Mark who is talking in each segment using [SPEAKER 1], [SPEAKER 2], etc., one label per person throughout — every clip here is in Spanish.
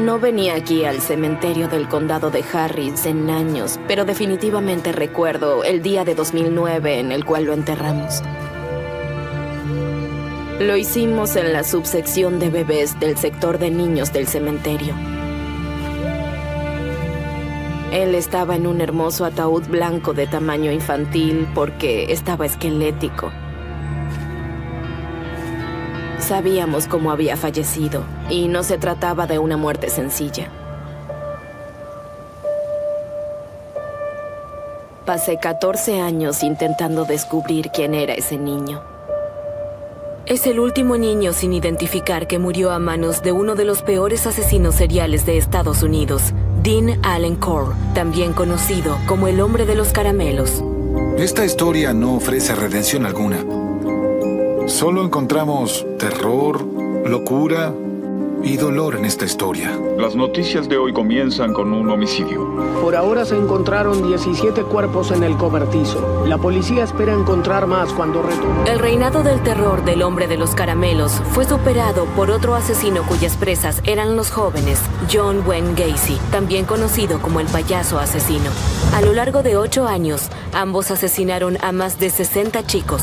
[SPEAKER 1] No venía aquí al cementerio del condado de Harris en años, pero definitivamente recuerdo el día de 2009 en el cual lo enterramos. Lo hicimos en la subsección de bebés del sector de niños del cementerio. Él estaba en un hermoso ataúd blanco de tamaño infantil porque estaba esquelético. Sabíamos cómo había fallecido y no se trataba de una muerte sencilla. Pasé 14 años intentando descubrir quién era ese niño.
[SPEAKER 2] Es el último niño sin identificar que murió a manos de uno de los peores asesinos seriales de Estados Unidos, Dean Allen Core, también conocido como el hombre de los caramelos.
[SPEAKER 3] Esta historia no ofrece redención alguna. Solo encontramos terror, locura y dolor en esta historia.
[SPEAKER 4] Las noticias de hoy comienzan con un homicidio.
[SPEAKER 5] Por ahora se encontraron 17 cuerpos en el cobertizo. La policía espera encontrar más cuando retorne.
[SPEAKER 2] El reinado del terror del hombre de los caramelos fue superado por otro asesino cuyas presas eran los jóvenes, John Wayne Gacy, también conocido como el payaso asesino. A lo largo de 8 años, ambos asesinaron a más de 60 chicos.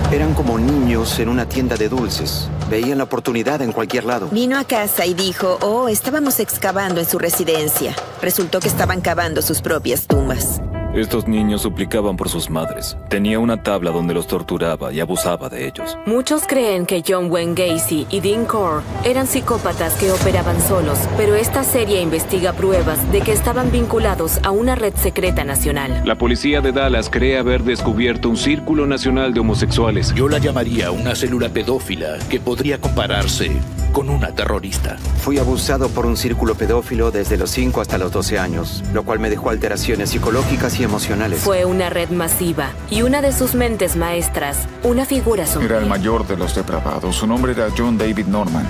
[SPEAKER 6] Eran como niños en una tienda de dulces. Veían la oportunidad en cualquier lado.
[SPEAKER 7] Vino a casa y dijo, oh, estábamos excavando en su residencia. Resultó que estaban cavando sus propias tumbas.
[SPEAKER 8] Estos niños suplicaban por sus madres. Tenía una tabla donde los torturaba y abusaba de ellos.
[SPEAKER 2] Muchos creen que John Wayne Gacy y Dean Core eran psicópatas que operaban solos, pero esta serie investiga pruebas de que estaban vinculados a una red secreta nacional.
[SPEAKER 9] La policía de Dallas cree haber descubierto un círculo nacional de homosexuales.
[SPEAKER 10] Yo la llamaría una célula pedófila que podría compararse con una terrorista.
[SPEAKER 6] Fui abusado por un círculo pedófilo desde los 5 hasta los 12 años, lo cual me dejó alteraciones psicológicas y emocionales.
[SPEAKER 2] Fue una red masiva y una de sus mentes maestras, una figura sombría.
[SPEAKER 4] Era el mayor de los depravados. Su nombre era John David Norman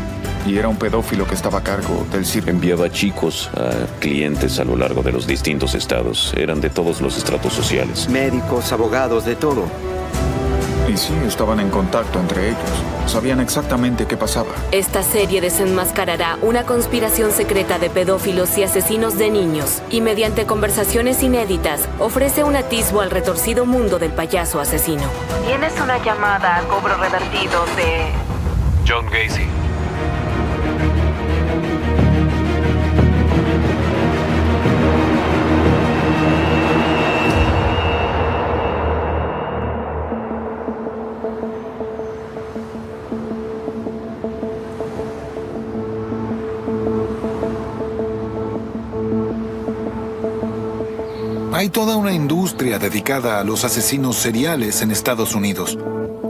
[SPEAKER 4] y era un pedófilo que estaba a cargo del circo.
[SPEAKER 9] Enviaba chicos a clientes a lo largo de los distintos estados. Eran de todos los estratos sociales.
[SPEAKER 6] Médicos, abogados, de todo.
[SPEAKER 4] Y sí, estaban en contacto entre ellos. Sabían exactamente qué pasaba.
[SPEAKER 2] Esta serie desenmascarará una conspiración secreta de pedófilos y asesinos de niños, y mediante conversaciones inéditas, ofrece un atisbo al retorcido mundo del payaso asesino.
[SPEAKER 1] Tienes una llamada a cobro revertido de
[SPEAKER 9] John Gacy.
[SPEAKER 3] Hay toda una industria dedicada a los asesinos seriales en Estados Unidos.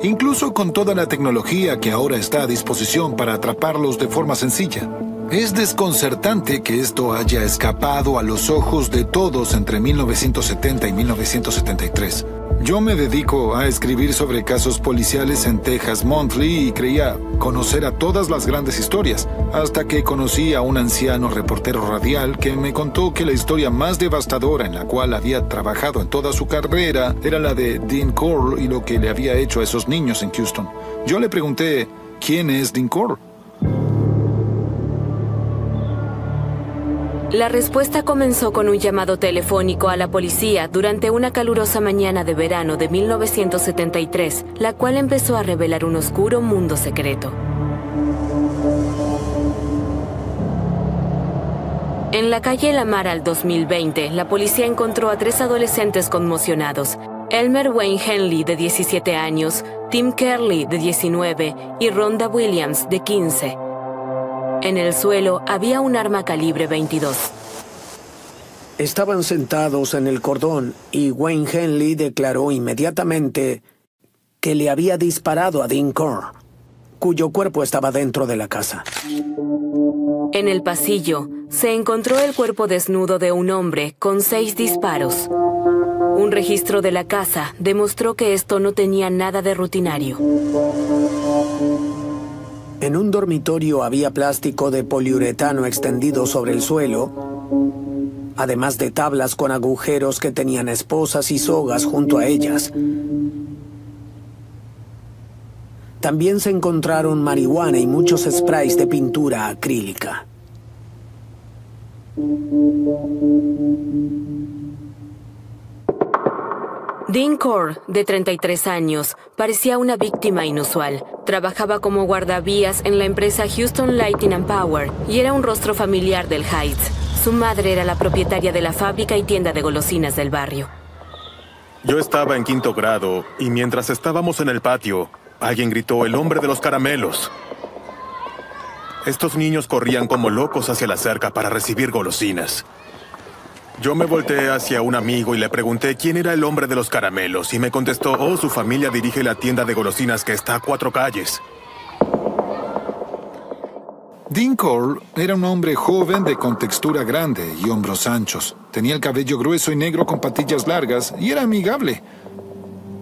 [SPEAKER 3] Incluso con toda la tecnología que ahora está a disposición para atraparlos de forma sencilla. Es desconcertante que esto haya escapado a los ojos de todos entre 1970 y 1973. Yo me dedico a escribir sobre casos policiales en Texas Monthly y creía conocer a todas las grandes historias, hasta que conocí a un anciano reportero radial que me contó que la historia más devastadora en la cual había trabajado en toda su carrera era la de Dean Core y lo que le había hecho a esos niños en Houston. Yo le pregunté, ¿quién es Dean Core?
[SPEAKER 2] La respuesta comenzó con un llamado telefónico a la policía durante una calurosa mañana de verano de 1973, la cual empezó a revelar un oscuro mundo secreto. En la calle Lamar al 2020, la policía encontró a 3 adolescentes conmocionados. Elmer Wayne Henley, de 17 años, Tim Curley, de 19, y Rhonda Williams, de 15. En el suelo había un arma calibre 22.
[SPEAKER 5] Estaban sentados en el cordón y Wayne Henley declaró inmediatamente que le había disparado a Dean Core, cuyo cuerpo estaba dentro de la casa.
[SPEAKER 2] En el pasillo se encontró el cuerpo desnudo de un hombre con 6 disparos. Un registro de la casa demostró que esto no tenía nada de rutinario.
[SPEAKER 5] En un dormitorio había plástico de poliuretano extendido sobre el suelo, además de tablas con agujeros que tenían esposas y sogas junto a ellas. También se encontraron marihuana y muchos sprays de pintura acrílica.
[SPEAKER 2] Dean Core, de 33 años, parecía una víctima inusual. Trabajaba como guardavías en la empresa Houston Lighting and Power y era un rostro familiar del Heights. Su madre era la propietaria de la fábrica y tienda de golosinas del barrio.
[SPEAKER 11] Yo estaba en 5º grado y mientras estábamos en el patio, alguien gritó: "El hombre de los caramelos". Estos niños corrían como locos hacia la cerca para recibir golosinas. Yo me volteé hacia un amigo y le pregunté quién era el hombre de los caramelos y me contestó: "Oh, su familia dirige la tienda de golosinas que está a 4 calles".
[SPEAKER 3] Dean Core era un hombre joven de contextura grande y hombros anchos. Tenía el cabello grueso y negro con patillas largas y era amigable.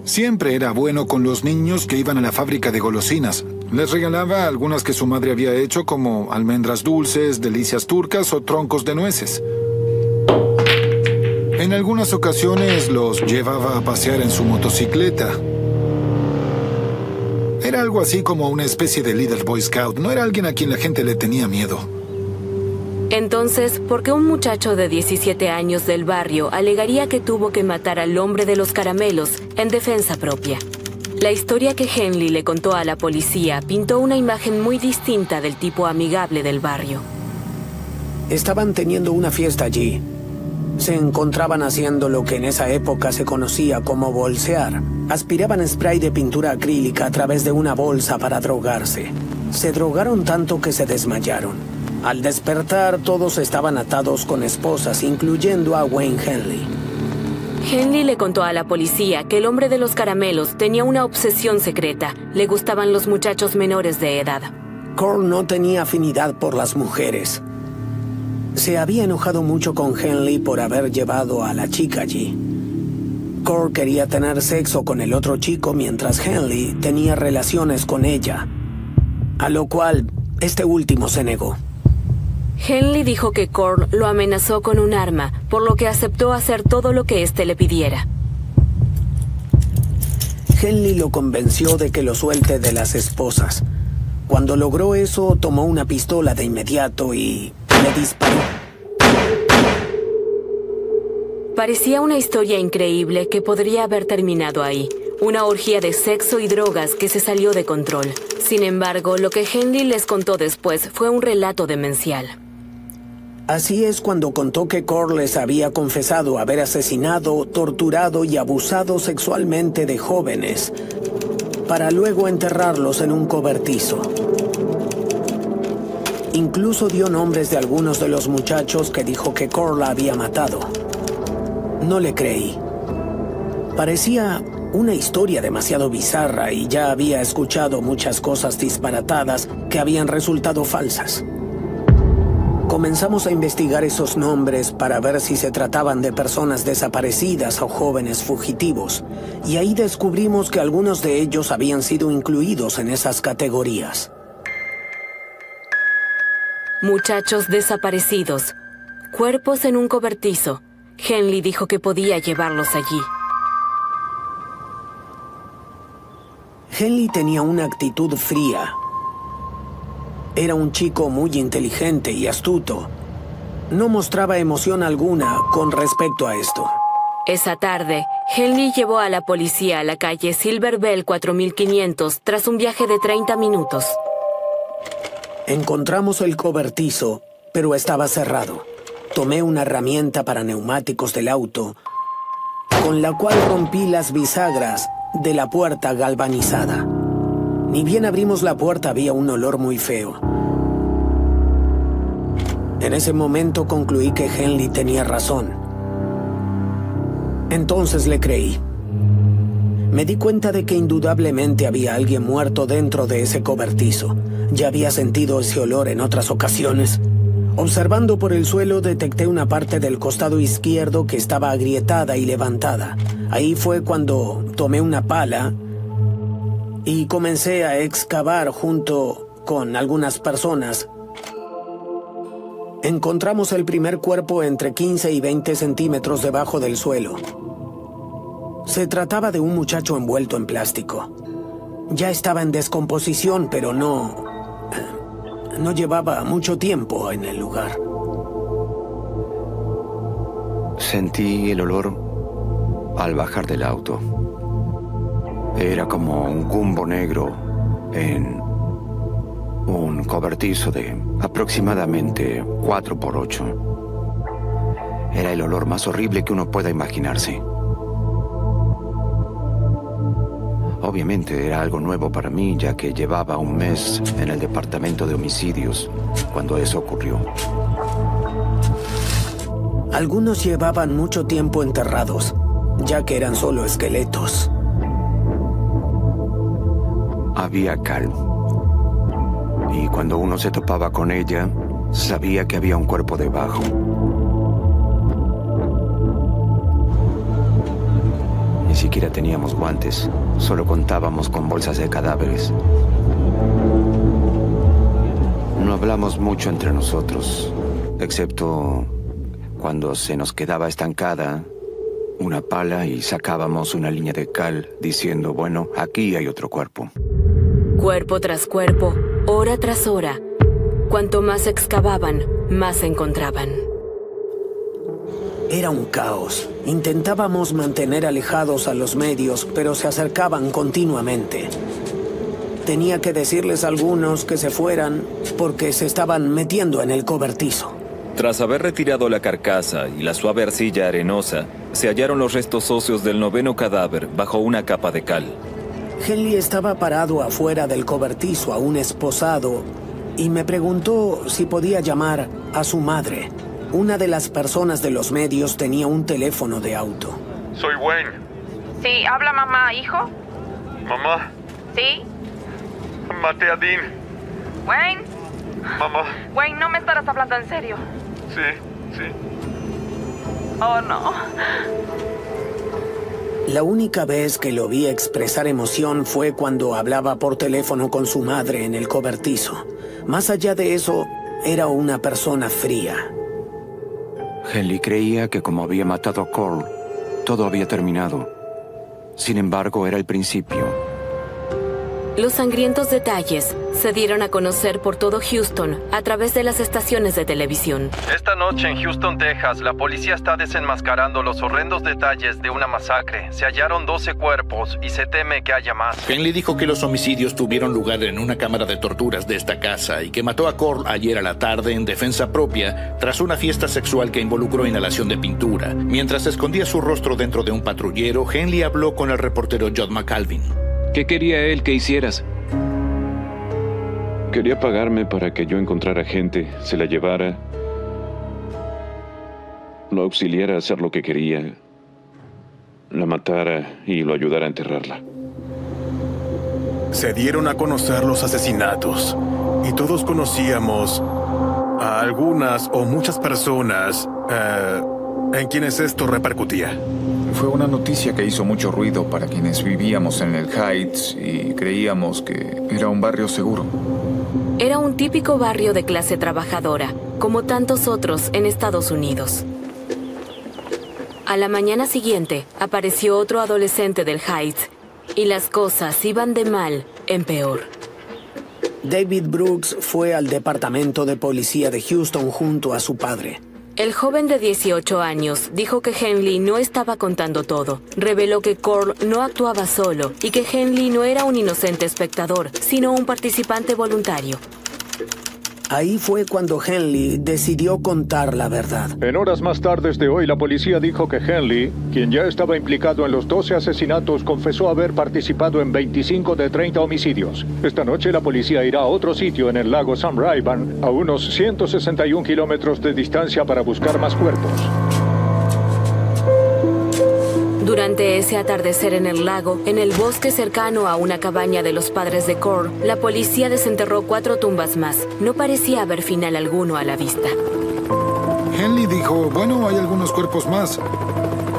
[SPEAKER 3] Siempre era bueno con los niños que iban a la fábrica de golosinas. Les regalaba algunas que su madre había hecho, como almendras dulces, delicias turcas o troncos de nueces. En algunas ocasiones los llevaba a pasear en su motocicleta. Era algo así como una especie de líder Boy Scout. No era alguien a quien la gente le tenía miedo.
[SPEAKER 2] Entonces, ¿por qué un muchacho de 17 años del barrio alegaría que tuvo que matar al hombre de los caramelos en defensa propia? La historia que Henley le contó a la policía pintó una imagen muy distinta del tipo amigable del barrio.
[SPEAKER 5] Estaban teniendo una fiesta allí. Se encontraban haciendo lo que en esa época se conocía como bolsear. Aspiraban spray de pintura acrílica a través de una bolsa para drogarse. Se drogaron tanto que se desmayaron. Al despertar, todos estaban atados con esposas, incluyendo a Wayne Henley.
[SPEAKER 2] Henley le contó a la policía que el hombre de los caramelos tenía una obsesión secreta. Le gustaban los muchachos menores de edad.
[SPEAKER 5] Core no tenía afinidad por las mujeres. Se había enojado mucho con Henley por haber llevado a la chica allí. Core quería tener sexo con el otro chico mientras Henley tenía relaciones con ella, a lo cual este último se negó.
[SPEAKER 2] Henley dijo que Core lo amenazó con un arma, por lo que aceptó hacer todo lo que éste le pidiera.
[SPEAKER 5] Henley lo convenció de que lo suelte de las esposas. Cuando logró eso, tomó una pistola de inmediato y le disparó.
[SPEAKER 2] Parecía una historia increíble que podría haber terminado ahí. Una orgía de sexo y drogas que se salió de control. Sin embargo, lo que Henley les contó después fue un relato demencial.
[SPEAKER 5] Así es cuando contó que Core les había confesado haber asesinado, torturado y abusado sexualmente de jóvenes, para luego enterrarlos en un cobertizo. Incluso dio nombres de algunos de los muchachos que dijo que Core la había matado. No le creí. Parecía una historia demasiado bizarra y ya había escuchado muchas cosas disparatadas que habían resultado falsas. Comenzamos a investigar esos nombres para ver si se trataban de personas desaparecidas o jóvenes fugitivos, y ahí descubrimos que algunos de ellos habían sido incluidos en esas categorías.
[SPEAKER 2] Muchachos desaparecidos, cuerpos en un cobertizo. Henley dijo que podía llevarlos allí.
[SPEAKER 5] Henley tenía una actitud fría. Era un chico muy inteligente y astuto. No mostraba emoción alguna con respecto a esto.
[SPEAKER 2] Esa tarde, Henley llevó a la policía a la calle Silver Bell 4500 tras un viaje de 30 minutos.
[SPEAKER 5] Encontramos el cobertizo, pero estaba cerrado. Tomé una herramienta para neumáticos del auto, con la cual rompí las bisagras de la puerta galvanizada. Ni bien abrimos la puerta, había un olor muy feo. En ese momento concluí que Henley tenía razón. Entonces le creí. Me di cuenta de que indudablemente había alguien muerto dentro de ese cobertizo. Ya había sentido ese olor en otras ocasiones. Observando por el suelo, detecté una parte del costado izquierdo que estaba agrietada y levantada. Ahí fue cuando tomé una pala y comencé a excavar junto con algunas personas. Encontramos el primer cuerpo entre 15 y 20 centímetros debajo del suelo. Se trataba de un muchacho envuelto en plástico. Ya estaba en descomposición, pero no llevaba mucho tiempo en el lugar.
[SPEAKER 6] Sentí el olor al bajar del auto. Era como un gumbo negro en un cobertizo de aproximadamente 4×8. Era el olor más horrible que uno pueda imaginarse. Obviamente era algo nuevo para mí, ya que llevaba un mes en el departamento de homicidios cuando eso ocurrió.
[SPEAKER 5] Algunos llevaban mucho tiempo enterrados, ya que eran solo esqueletos.
[SPEAKER 6] Había cal. Y cuando uno se topaba con ella, sabía que había un cuerpo debajo. Ni siquiera teníamos guantes, solo contábamos con bolsas de cadáveres. No hablamos mucho entre nosotros, excepto cuando se nos quedaba estancada una pala y sacábamos una línea de cal diciendo, bueno, aquí hay otro cuerpo.
[SPEAKER 2] Cuerpo tras cuerpo, hora tras hora. Cuanto más excavaban, más encontraban.
[SPEAKER 5] Era un caos. Intentábamos mantener alejados a los medios, pero se acercaban continuamente. Tenía que decirles a algunos que se fueran porque se estaban metiendo en el cobertizo.
[SPEAKER 8] Tras haber retirado la carcasa y la suave arcilla arenosa, se hallaron los restos óseos del 9º cadáver bajo una capa de cal.
[SPEAKER 5] Henley estaba parado afuera del cobertizo, aún esposado, y me preguntó si podía llamar a su madre. Una de las personas de los medios tenía un teléfono de auto.
[SPEAKER 11] Soy Wayne.
[SPEAKER 12] Sí, habla mamá, hijo.
[SPEAKER 11] Mamá.
[SPEAKER 12] Sí.
[SPEAKER 11] Maté a Dean.
[SPEAKER 12] Wayne.
[SPEAKER 11] Mamá.
[SPEAKER 12] Wayne, no me estarás hablando en serio.
[SPEAKER 11] Sí.
[SPEAKER 12] Oh, no.
[SPEAKER 5] La única vez que lo vi expresar emoción fue cuando hablaba por teléfono con su madre en el cobertizo. Más allá de eso, era una persona fría.
[SPEAKER 6] Henley creía que como había matado a Cole, todo había terminado. Sin embargo, era el principio.
[SPEAKER 2] Los sangrientos detalles se dieron a conocer por todo Houston a través de las estaciones de televisión.
[SPEAKER 13] Esta noche en Houston, Texas, la policía está desenmascarando los horrendos detalles de una masacre. Se hallaron 12 cuerpos y se teme que haya más.
[SPEAKER 10] Henley dijo que los homicidios tuvieron lugar en una cámara de torturas de esta casa y que mató a Cole ayer a la tarde en defensa propia tras una fiesta sexual que involucró inhalación de pintura. Mientras escondía su rostro dentro de un patrullero, Henley habló con el reportero John McAlvin.
[SPEAKER 14] ¿Qué quería él que hicieras?
[SPEAKER 9] Quería pagarme para que yo encontrara gente, se la llevara, lo auxiliara a hacer lo que quería, la matara y lo ayudara a enterrarla.
[SPEAKER 11] Se dieron a conocer los asesinatos y todos conocíamos a algunas o muchas personas en quienes esto repercutía.
[SPEAKER 4] Fue una noticia que hizo mucho ruido para quienes vivíamos en el Heights y creíamos que era un barrio seguro.
[SPEAKER 2] Era un típico barrio de clase trabajadora, como tantos otros en Estados Unidos. A la mañana siguiente, apareció otro adolescente del Heights, y las cosas iban de mal en peor.
[SPEAKER 5] David Brooks fue al departamento de policía de Houston junto a su padre.
[SPEAKER 2] El joven de 18 años dijo que Henley no estaba contando todo. Reveló que Cole no actuaba solo y que Henley no era un inocente espectador, sino un participante voluntario.
[SPEAKER 5] Ahí fue cuando Henley decidió contar la verdad.
[SPEAKER 15] En horas más tardes de hoy, la policía dijo que Henley, quien ya estaba implicado en los 12 asesinatos, confesó haber participado en 25 de 30 homicidios. Esta noche la policía irá a otro sitio en el lago Sam Rayburn, a unos 161 kilómetros de distancia para buscar más cuerpos.
[SPEAKER 2] Durante ese atardecer en el lago, en el bosque cercano a una cabaña de los padres de Cole, la policía desenterró 4 tumbas más. No parecía haber final alguno a la vista.
[SPEAKER 3] Henley dijo, bueno, hay algunos cuerpos más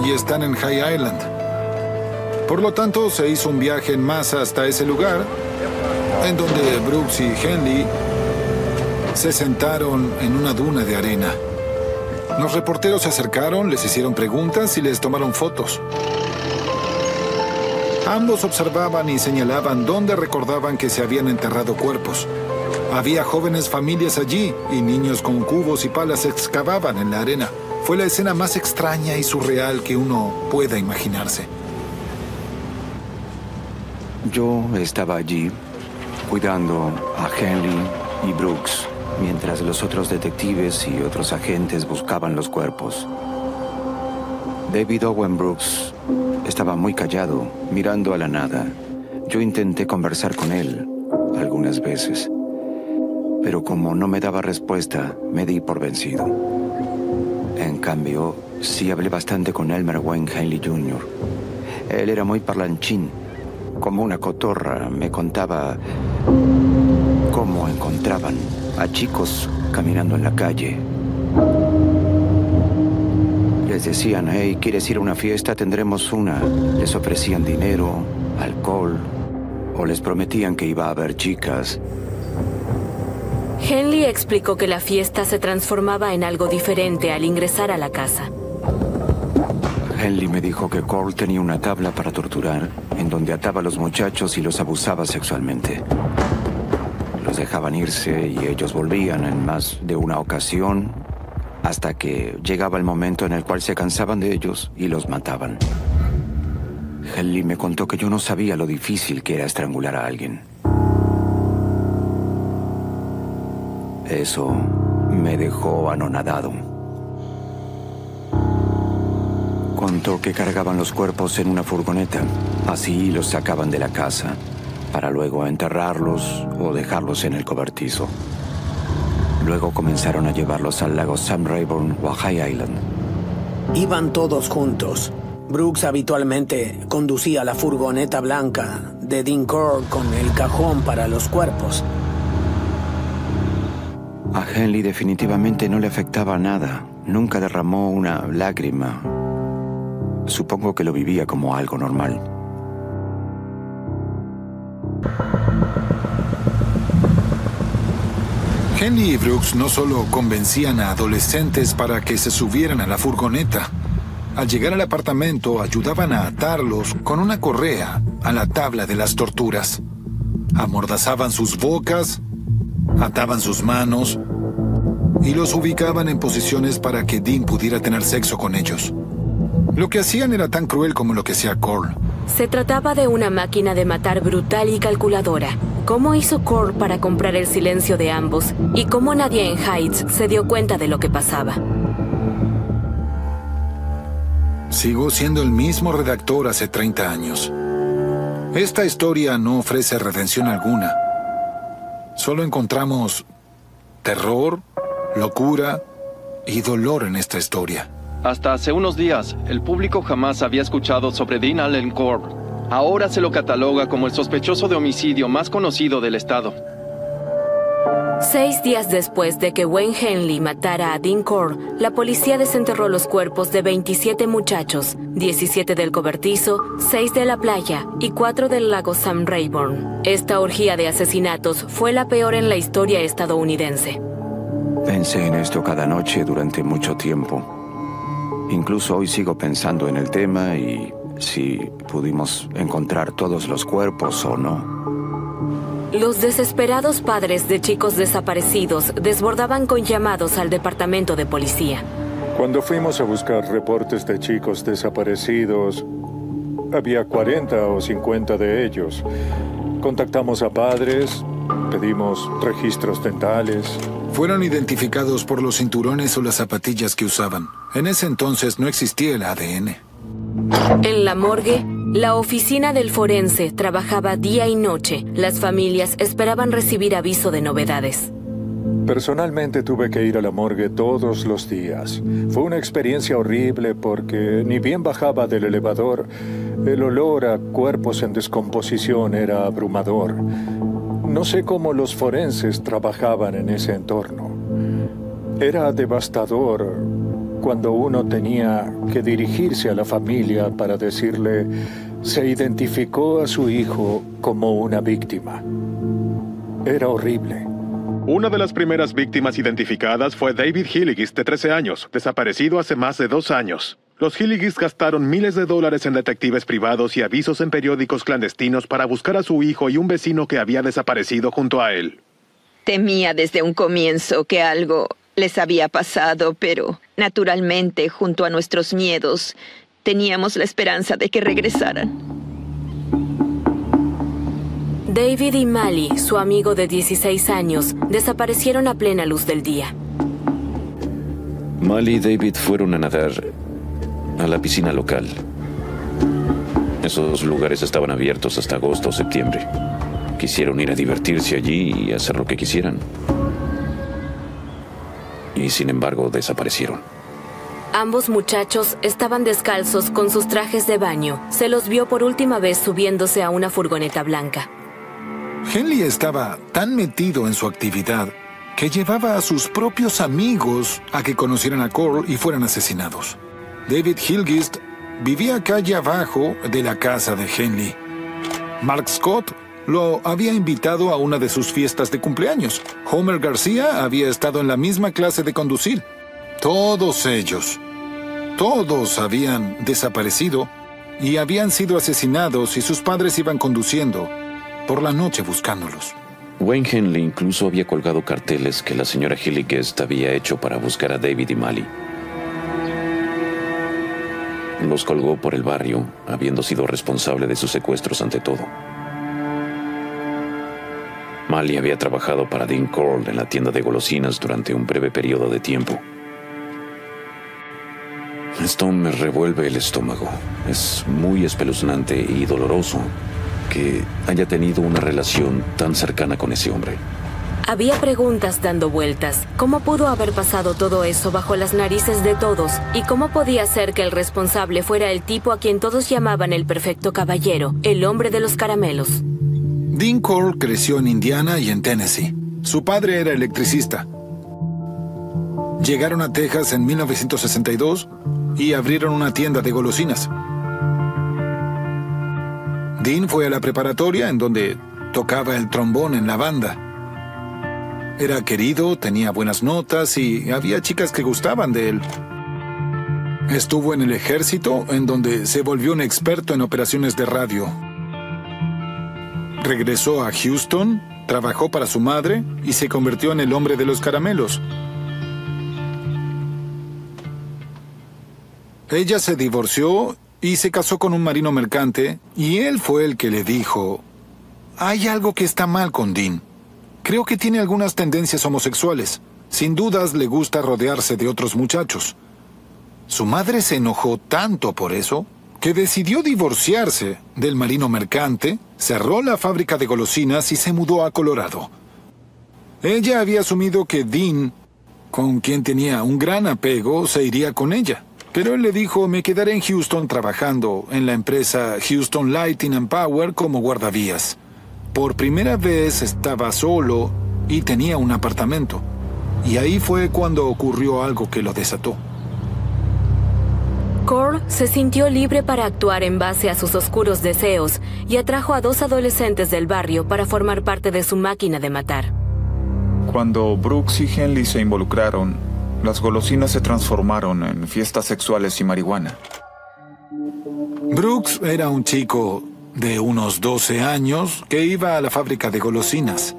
[SPEAKER 3] y están en High Island. Por lo tanto, se hizo un viaje en masa hasta ese lugar, en donde Brooks y Henley se sentaron en una duna de arena. Los reporteros se acercaron, les hicieron preguntas y les tomaron fotos. Ambos observaban y señalaban dónde recordaban que se habían enterrado cuerpos. Había jóvenes familias allí y niños con cubos y palas excavaban en la arena. fue la escena más extraña y surreal que uno pueda imaginarse.
[SPEAKER 6] Yo estaba allí cuidando a Henley y Brooks, mientras los otros detectives y otros agentes buscaban los cuerpos. David Owen Brooks estaba muy callado, mirando a la nada. Yo intenté conversar con él algunas veces, pero como no me daba respuesta, me di por vencido. En cambio, sí hablé bastante con Elmer Wayne Henley Jr. Él era muy parlanchín. Como una cotorra, me contaba cómo encontraban a chicos caminando en la calle. Les decían, hey, ¿quieres ir a una fiesta? Tendremos una. Les ofrecían dinero, alcohol, o les prometían que iba a haber chicas.
[SPEAKER 2] Henley explicó que la fiesta se transformaba en algo diferente al ingresar a la casa.
[SPEAKER 6] Henley me dijo que Cole tenía una tabla para torturar, en donde ataba a los muchachos y los abusaba sexualmente. Los dejaban irse y ellos volvían en más de una ocasión, hasta que llegaba el momento en el cual se cansaban de ellos y los mataban. Henley me contó que yo no sabía lo difícil que era estrangular a alguien. Eso me dejó anonadado. Contó que cargaban los cuerpos en una furgoneta. Así los sacaban de la casa, para luego enterrarlos o dejarlos en el cobertizo. Luego comenzaron a llevarlos al lago Sam Rayburn o a High Island.
[SPEAKER 5] Iban todos juntos. Brooks habitualmente conducía la furgoneta blanca de Dean Core con el cajón para los cuerpos.
[SPEAKER 6] A Henley definitivamente no le afectaba nada. Nunca derramó una lágrima. Supongo que lo vivía como algo normal.
[SPEAKER 3] Henley y Brooks no solo convencían a adolescentes para que se subieran a la furgoneta. Al llegar al apartamento, ayudaban a atarlos con una correa a la tabla de las torturas. Amordazaban sus bocas, ataban sus manos y los ubicaban en posiciones para que Dean pudiera tener sexo con ellos. Lo que hacían era tan cruel como lo que hacía Cole.
[SPEAKER 2] Se trataba de una máquina de matar brutal y calculadora. ¿Cómo hizo Cole para comprar el silencio de ambos? ¿Y cómo nadie en Heights se dio cuenta de lo que pasaba?
[SPEAKER 3] Sigo siendo el mismo redactor hace 30 años. Esta historia no ofrece redención alguna. Solo encontramos terror, locura y dolor en esta historia.
[SPEAKER 13] Hasta hace unos días, el público jamás había escuchado sobre Dean Allen Core. Ahora se lo cataloga como el sospechoso de homicidio más conocido del estado.
[SPEAKER 2] 6 días después de que Wayne Henley matara a Dean Core, la policía desenterró los cuerpos de 27 muchachos, 17 del cobertizo, 6 de la playa y 4 del lago Sam Rayburn. Esta orgía de asesinatos fue la peor en la historia estadounidense.
[SPEAKER 6] Pensé en esto cada noche durante mucho tiempo. Incluso hoy sigo pensando en el tema y si pudimos encontrar todos los cuerpos o no.
[SPEAKER 2] Los desesperados padres de chicos desaparecidos desbordaban con llamados al departamento de policía.
[SPEAKER 15] Cuando fuimos a buscar reportes de chicos desaparecidos, había 40 o 50 de ellos. Contactamos a padres, pedimos registros dentales.
[SPEAKER 3] Fueron identificados por los cinturones o las zapatillas que usaban. En ese entonces no existía el ADN.
[SPEAKER 2] En la morgue, la oficina del forense trabajaba día y noche. Las familias esperaban recibir aviso de novedades.
[SPEAKER 15] Personalmente tuve que ir a la morgue todos los días. Fue una experiencia horrible porque ni bien bajaba del elevador, el olor a cuerpos en descomposición era abrumador. No sé cómo los forenses trabajaban en ese entorno. Era devastador cuando uno tenía que dirigirse a la familia para decirle, se identificó a su hijo como una víctima. Era horrible.
[SPEAKER 11] Una de las primeras víctimas identificadas fue David Hilligis, de 13 años, desaparecido hace más de 2 años. Los Hilligis gastaron miles de dólares en detectives privados y avisos en periódicos clandestinos para buscar a su hijo y un vecino que había desaparecido junto a él.
[SPEAKER 7] Temía desde un comienzo que algo les había pasado, pero naturalmente, junto a nuestros miedos, teníamos la esperanza de que regresaran.
[SPEAKER 2] David y Mali, su amigo de 16 años, desaparecieron a plena luz del día.
[SPEAKER 9] Mali y David fueron a nadar a la piscina local. Esos lugares estaban abiertos hasta agosto o septiembre. Quisieron ir a divertirse allí y hacer lo que quisieran. Y sin embargo, desaparecieron.
[SPEAKER 2] Ambos muchachos estaban descalzos con sus trajes de baño. Se los vio por última vez subiéndose a una furgoneta blanca.
[SPEAKER 3] Henley estaba tan metido en su actividad que llevaba a sus propios amigos a que conocieran a Coral y fueran asesinados. David Hillgist vivía calle abajo de la casa de Henley. Mark Scott lo había invitado a una de sus fiestas de cumpleaños. Homer García había estado en la misma clase de conducir. Todos ellos, todos habían desaparecido y habían sido asesinados y sus padres iban conduciendo por la noche buscándolos.
[SPEAKER 9] Wayne Henley incluso había colgado carteles que la señora Hillgist había hecho para buscar a David y Mali. Los colgó por el barrio, habiendo sido responsable de sus secuestros ante todo. Mali había trabajado para Dean Coral en la tienda de golosinas durante un breve periodo de tiempo. Esto me revuelve el estómago. Es muy espeluznante y doloroso que haya tenido una relación tan cercana con ese hombre.
[SPEAKER 2] Había preguntas dando vueltas. ¿Cómo pudo haber pasado todo eso bajo las narices de todos? ¿Y cómo podía ser que el responsable fuera el tipo a quien todos llamaban el perfecto caballero, el hombre de los caramelos?
[SPEAKER 3] Dean Coral creció en Indiana y en Tennessee. Su padre era electricista. Llegaron a Texas en 1962 y abrieron una tienda de golosinas. Dean fue a la preparatoria en donde tocaba el trombón en la banda. Era querido, tenía buenas notas y había chicas que gustaban de él. Estuvo en el ejército, en donde se volvió un experto en operaciones de radio. Regresó a Houston, trabajó para su madre y se convirtió en el hombre de los caramelos. Ella se divorció y se casó con un marino mercante, y él fue el que le dijo: hay algo que está mal con Dean. Creo que tiene algunas tendencias homosexuales. Sin dudas le gusta rodearse de otros muchachos. Su madre se enojó tanto por eso que decidió divorciarse del marino mercante, cerró la fábrica de golosinas y se mudó a Colorado. Ella había asumido que Dean, con quien tenía un gran apego, se iría con ella. Pero él le dijo: me quedaré en Houston trabajando en la empresa Houston Lighting and Power como guardavías. Por primera vez estaba solo y tenía un apartamento. Y ahí fue cuando ocurrió algo que lo desató.
[SPEAKER 2] Coral se sintió libre para actuar en base a sus oscuros deseos y atrajo a 2 adolescentes del barrio para formar parte de su máquina de matar.
[SPEAKER 4] Cuando Brooks y Henley se involucraron, las golosinas se transformaron en fiestas sexuales y marihuana.
[SPEAKER 3] Brooks era un chico de unos 12 años que iba a la fábrica de golosinas.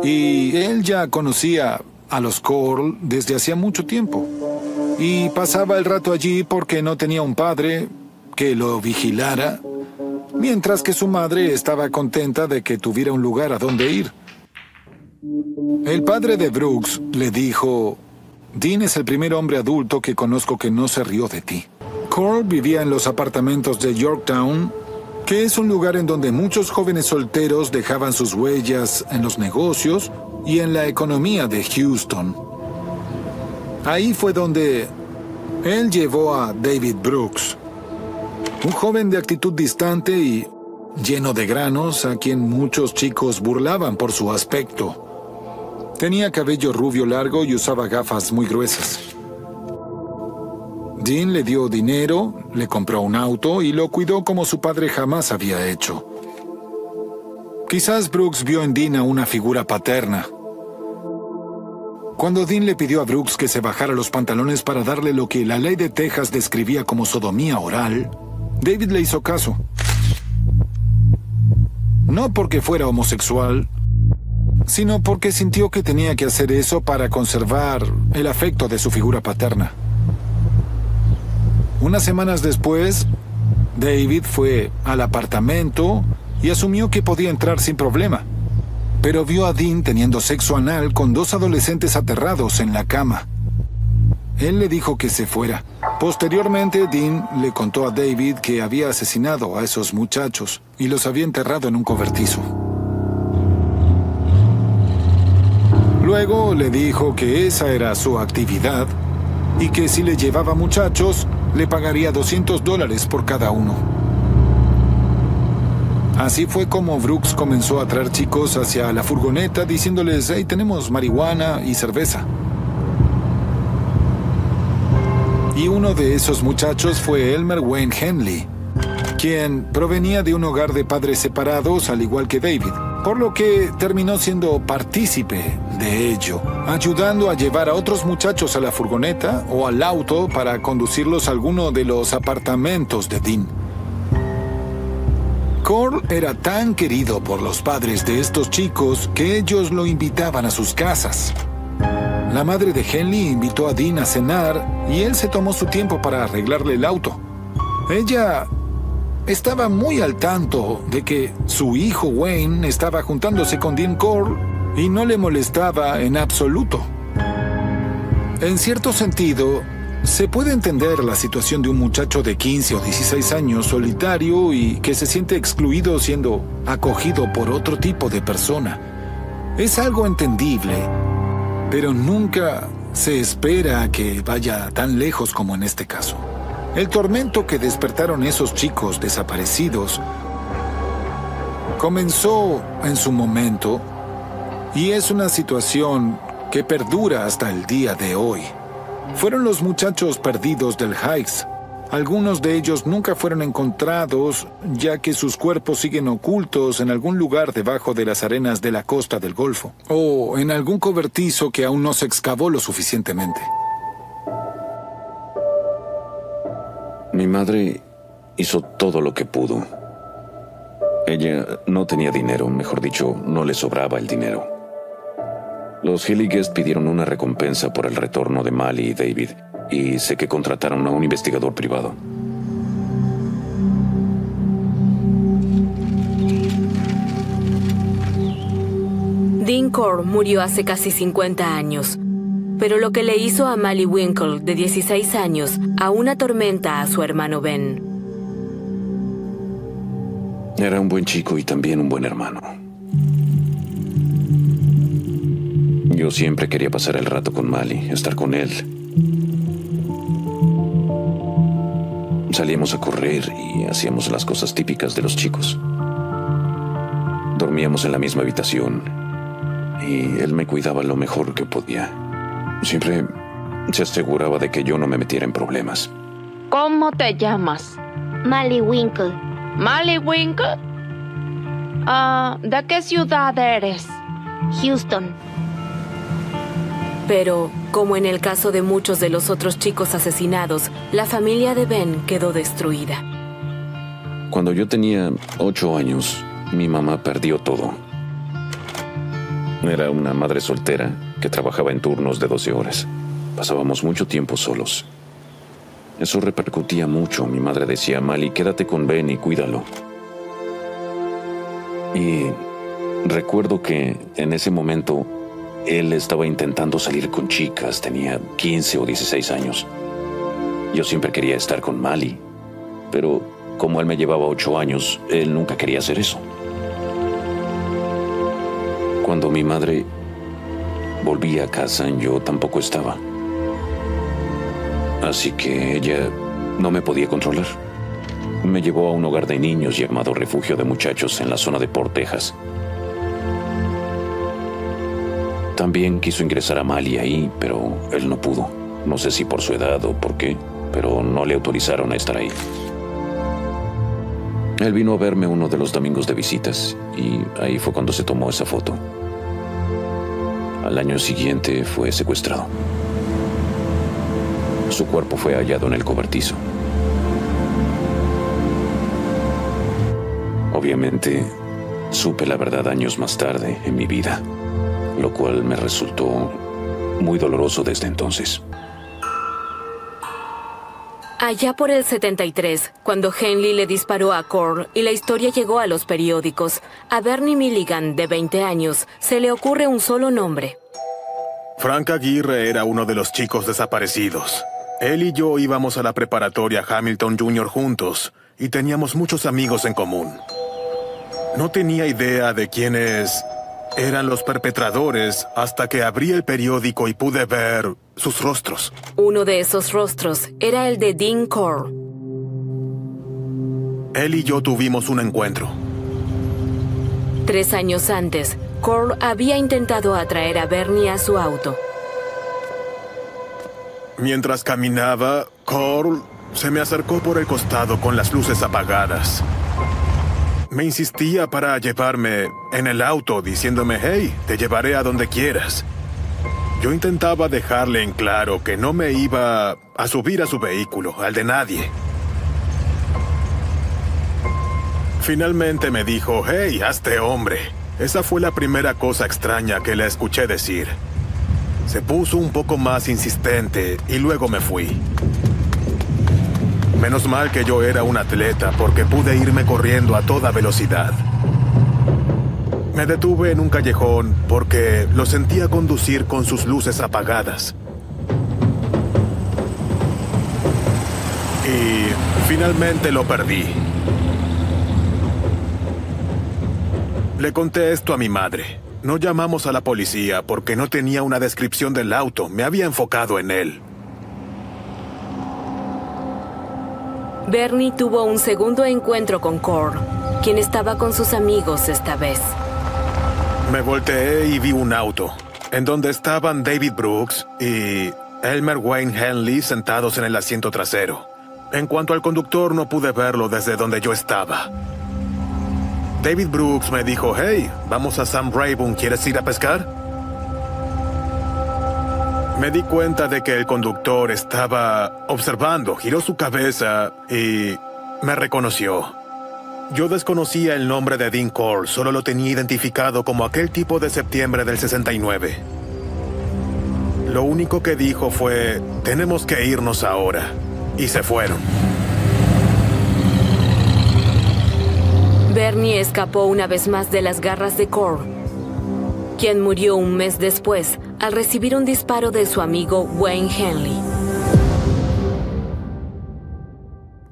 [SPEAKER 3] Y él ya conocía a los Coral desde hacía mucho tiempo. Y pasaba el rato allí porque no tenía un padre que lo vigilara, mientras que su madre estaba contenta de que tuviera un lugar a donde ir. El padre de Brooks le dijo: Dean es el primer hombre adulto que conozco que no se rió de ti. Coral vivía en los apartamentos de Yorktown, que es un lugar en donde muchos jóvenes solteros dejaban sus huellas en los negocios y en la economía de Houston. Ahí fue donde él llevó a David Brooks, un joven de actitud distante y lleno de granos a quien muchos chicos burlaban por su aspecto. Tenía cabello rubio largo y usaba gafas muy gruesas. Dean le dio dinero, le compró un auto y lo cuidó como su padre jamás había hecho. Quizás Brooks vio en Dean a una figura paterna. Cuando Dean le pidió a Brooks que se bajara los pantalones para darle lo que la ley de Texas describía como sodomía oral, David le hizo caso. No porque fuera homosexual, sino porque sintió que tenía que hacer eso para conservar el afecto de su figura paterna. Unas semanas después, David fue al apartamento y asumió que podía entrar sin problema, pero vio a Dean teniendo sexo anal con 2 adolescentes aterrados en la cama. Él le dijo que se fuera. Posteriormente, Dean le contó a David que había asesinado a esos muchachos y los había enterrado en un cobertizo. Luego le dijo que esa era su actividad y que si le llevaba muchachos, le pagaría $200 por cada uno. Así fue como Brooks comenzó a traer chicos hacia la furgoneta diciéndoles: hey, tenemos marihuana y cerveza. Y uno de esos muchachos fue Elmer Wayne Henley, quien provenía de un hogar de padres separados al igual que David, por lo que terminó siendo partícipe de ello, ayudando a llevar a otros muchachos a la furgoneta o al auto para conducirlos a alguno de los apartamentos de Dean. Cole era tan querido por los padres de estos chicos que ellos lo invitaban a sus casas. La madre de Henley invitó a Dean a cenar y él se tomó su tiempo para arreglarle el auto. Ella estaba muy al tanto de que su hijo Wayne estaba juntándose con Dean Cole y no le molestaba en absoluto. En cierto sentido, se puede entender la situación de un muchacho de 15 o 16 años solitario y que se siente excluido siendo acogido por otro tipo de persona. Es algo entendible, pero nunca se espera que vaya tan lejos como en este caso. El tormento que despertaron esos chicos desaparecidos comenzó en su momento y es una situación que perdura hasta el día de hoy. Fueron los muchachos perdidos del Heights. Algunos de ellos nunca fueron encontrados, ya que sus cuerpos siguen ocultos en algún lugar debajo de las arenas de la costa del Golfo, o en algún cobertizo que aún no se excavó lo suficientemente.
[SPEAKER 9] Mi madre hizo todo lo que pudo. Ella no tenía dinero, mejor dicho, no le sobraba el dinero. Los Hilliges pidieron una recompensa por el retorno de Mali y David, y sé que contrataron a un investigador privado.
[SPEAKER 2] Dean Cole murió hace casi 50 años, pero lo que le hizo a Mali Winkle, de 16 años, aún atormenta a su hermano Ben.
[SPEAKER 9] Era un buen chico y también un buen hermano. Yo siempre quería pasar el rato con Mali, estar con él. Salíamos a correr y hacíamos las cosas típicas de los chicos. Dormíamos en la misma habitación y él me cuidaba lo mejor que podía. Siempre se aseguraba de que yo no me metiera en problemas.
[SPEAKER 12] ¿Cómo te llamas?
[SPEAKER 16] Mali Winkle.
[SPEAKER 12] ¿Mali Winkle? ¿De qué ciudad eres?
[SPEAKER 16] Houston.
[SPEAKER 2] Pero, como en el caso de muchos de los otros chicos asesinados, la familia de Ben quedó destruida.
[SPEAKER 9] Cuando yo tenía 8 años, mi mamá perdió todo. Era una madre soltera que trabajaba en turnos de 12 horas. Pasábamos mucho tiempo solos. Eso repercutía mucho. Mi madre decía: Mali, quédate con Ben y cuídalo. Y recuerdo que en ese momento él estaba intentando salir con chicas, tenía 15 o 16 años. Yo siempre quería estar con Mali, pero como él me llevaba 8 años, él nunca quería hacer eso. Cuando mi madre volvía a casa, yo tampoco estaba. Así que ella no me podía controlar. Me llevó a un hogar de niños llamado Refugio de Muchachos en la zona de Port Texas. También quiso ingresar a Mali ahí, pero él no pudo. No sé si por su edad o por qué, pero no le autorizaron a estar ahí. Él vino a verme uno de los domingos de visitas y ahí fue cuando se tomó esa foto. Al año siguiente fue secuestrado. Su cuerpo fue hallado en el cobertizo. Obviamente, supe la verdad años más tarde en mi vida. lo cual me resultó muy doloroso desde entonces.
[SPEAKER 2] Allá por el 73, cuando Henley le disparó a Cole y la historia llegó a los periódicos, a Bernie Milligan, de 20 años, se le ocurre un solo nombre.
[SPEAKER 11] Frank Aguirre era uno de los chicos desaparecidos. Él y yo íbamos a la preparatoria Hamilton Jr. juntos y teníamos muchos amigos en común. No tenía idea de quiénes eran los perpetradores hasta que abrí el periódico y pude ver sus rostros.
[SPEAKER 2] Uno de esos rostros era el de Dean Cole.
[SPEAKER 11] Él y yo tuvimos un encuentro.
[SPEAKER 2] 3 años antes, Cole había intentado atraer a Bernie a su auto.
[SPEAKER 11] Mientras caminaba, Cole se me acercó por el costado con las luces apagadas. Me insistía para llevarme en el auto, diciéndome, hey, te llevaré a donde quieras. Yo intentaba dejarle en claro que no me iba a subir a su vehículo, al de nadie. Finalmente me dijo, hey, hazte hombre. Esa fue la primera cosa extraña que le escuché decir. Se puso un poco más insistente y luego me fui. Menos mal que yo era un atleta porque pude irme corriendo a toda velocidad. Me detuve en un callejón porque lo sentía conducir con sus luces apagadas. Y finalmente lo perdí. Le conté esto a mi madre. No llamamos a la policía porque no tenía una descripción del auto. Me había enfocado en él.
[SPEAKER 2] Bernie tuvo un segundo encuentro con Cole, quien estaba con sus amigos esta vez.
[SPEAKER 11] Me volteé y vi un auto, en donde estaban David Brooks y Elmer Wayne Henley sentados en el asiento trasero. En cuanto al conductor, no pude verlo desde donde yo estaba. David Brooks me dijo, hey, vamos a Sam Rayburn, ¿quieres ir a pescar? Me di cuenta de que el conductor estaba observando, giró su cabeza y me reconoció. Yo desconocía el nombre de Dean Cole, solo lo tenía identificado como aquel tipo de septiembre del 69. Lo único que dijo fue, tenemos que irnos ahora, y se fueron.
[SPEAKER 2] Bernie escapó una vez más de las garras de Cole, quien murió un mes después al recibir un disparo de su amigo Wayne Henley.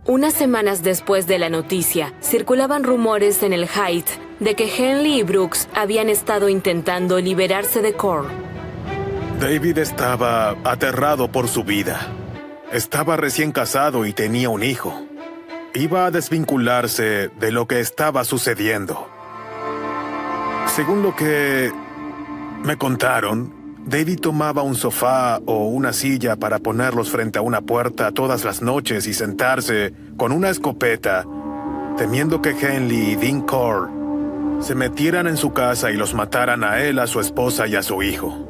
[SPEAKER 2] Unas semanas después de la noticia, circulaban rumores en el Heights de que Henley y Brooks habían estado intentando liberarse de Cole.
[SPEAKER 11] David estaba aterrado por su vida. Estaba recién casado y tenía un hijo. Iba a desvincularse de lo que estaba sucediendo. Según lo que me contaron, David tomaba un sofá o una silla para ponerlos frente a una puerta todas las noches y sentarse con una escopeta, temiendo que Henley y Dean Cole se metieran en su casa y los mataran a él, a su esposa y a su hijo.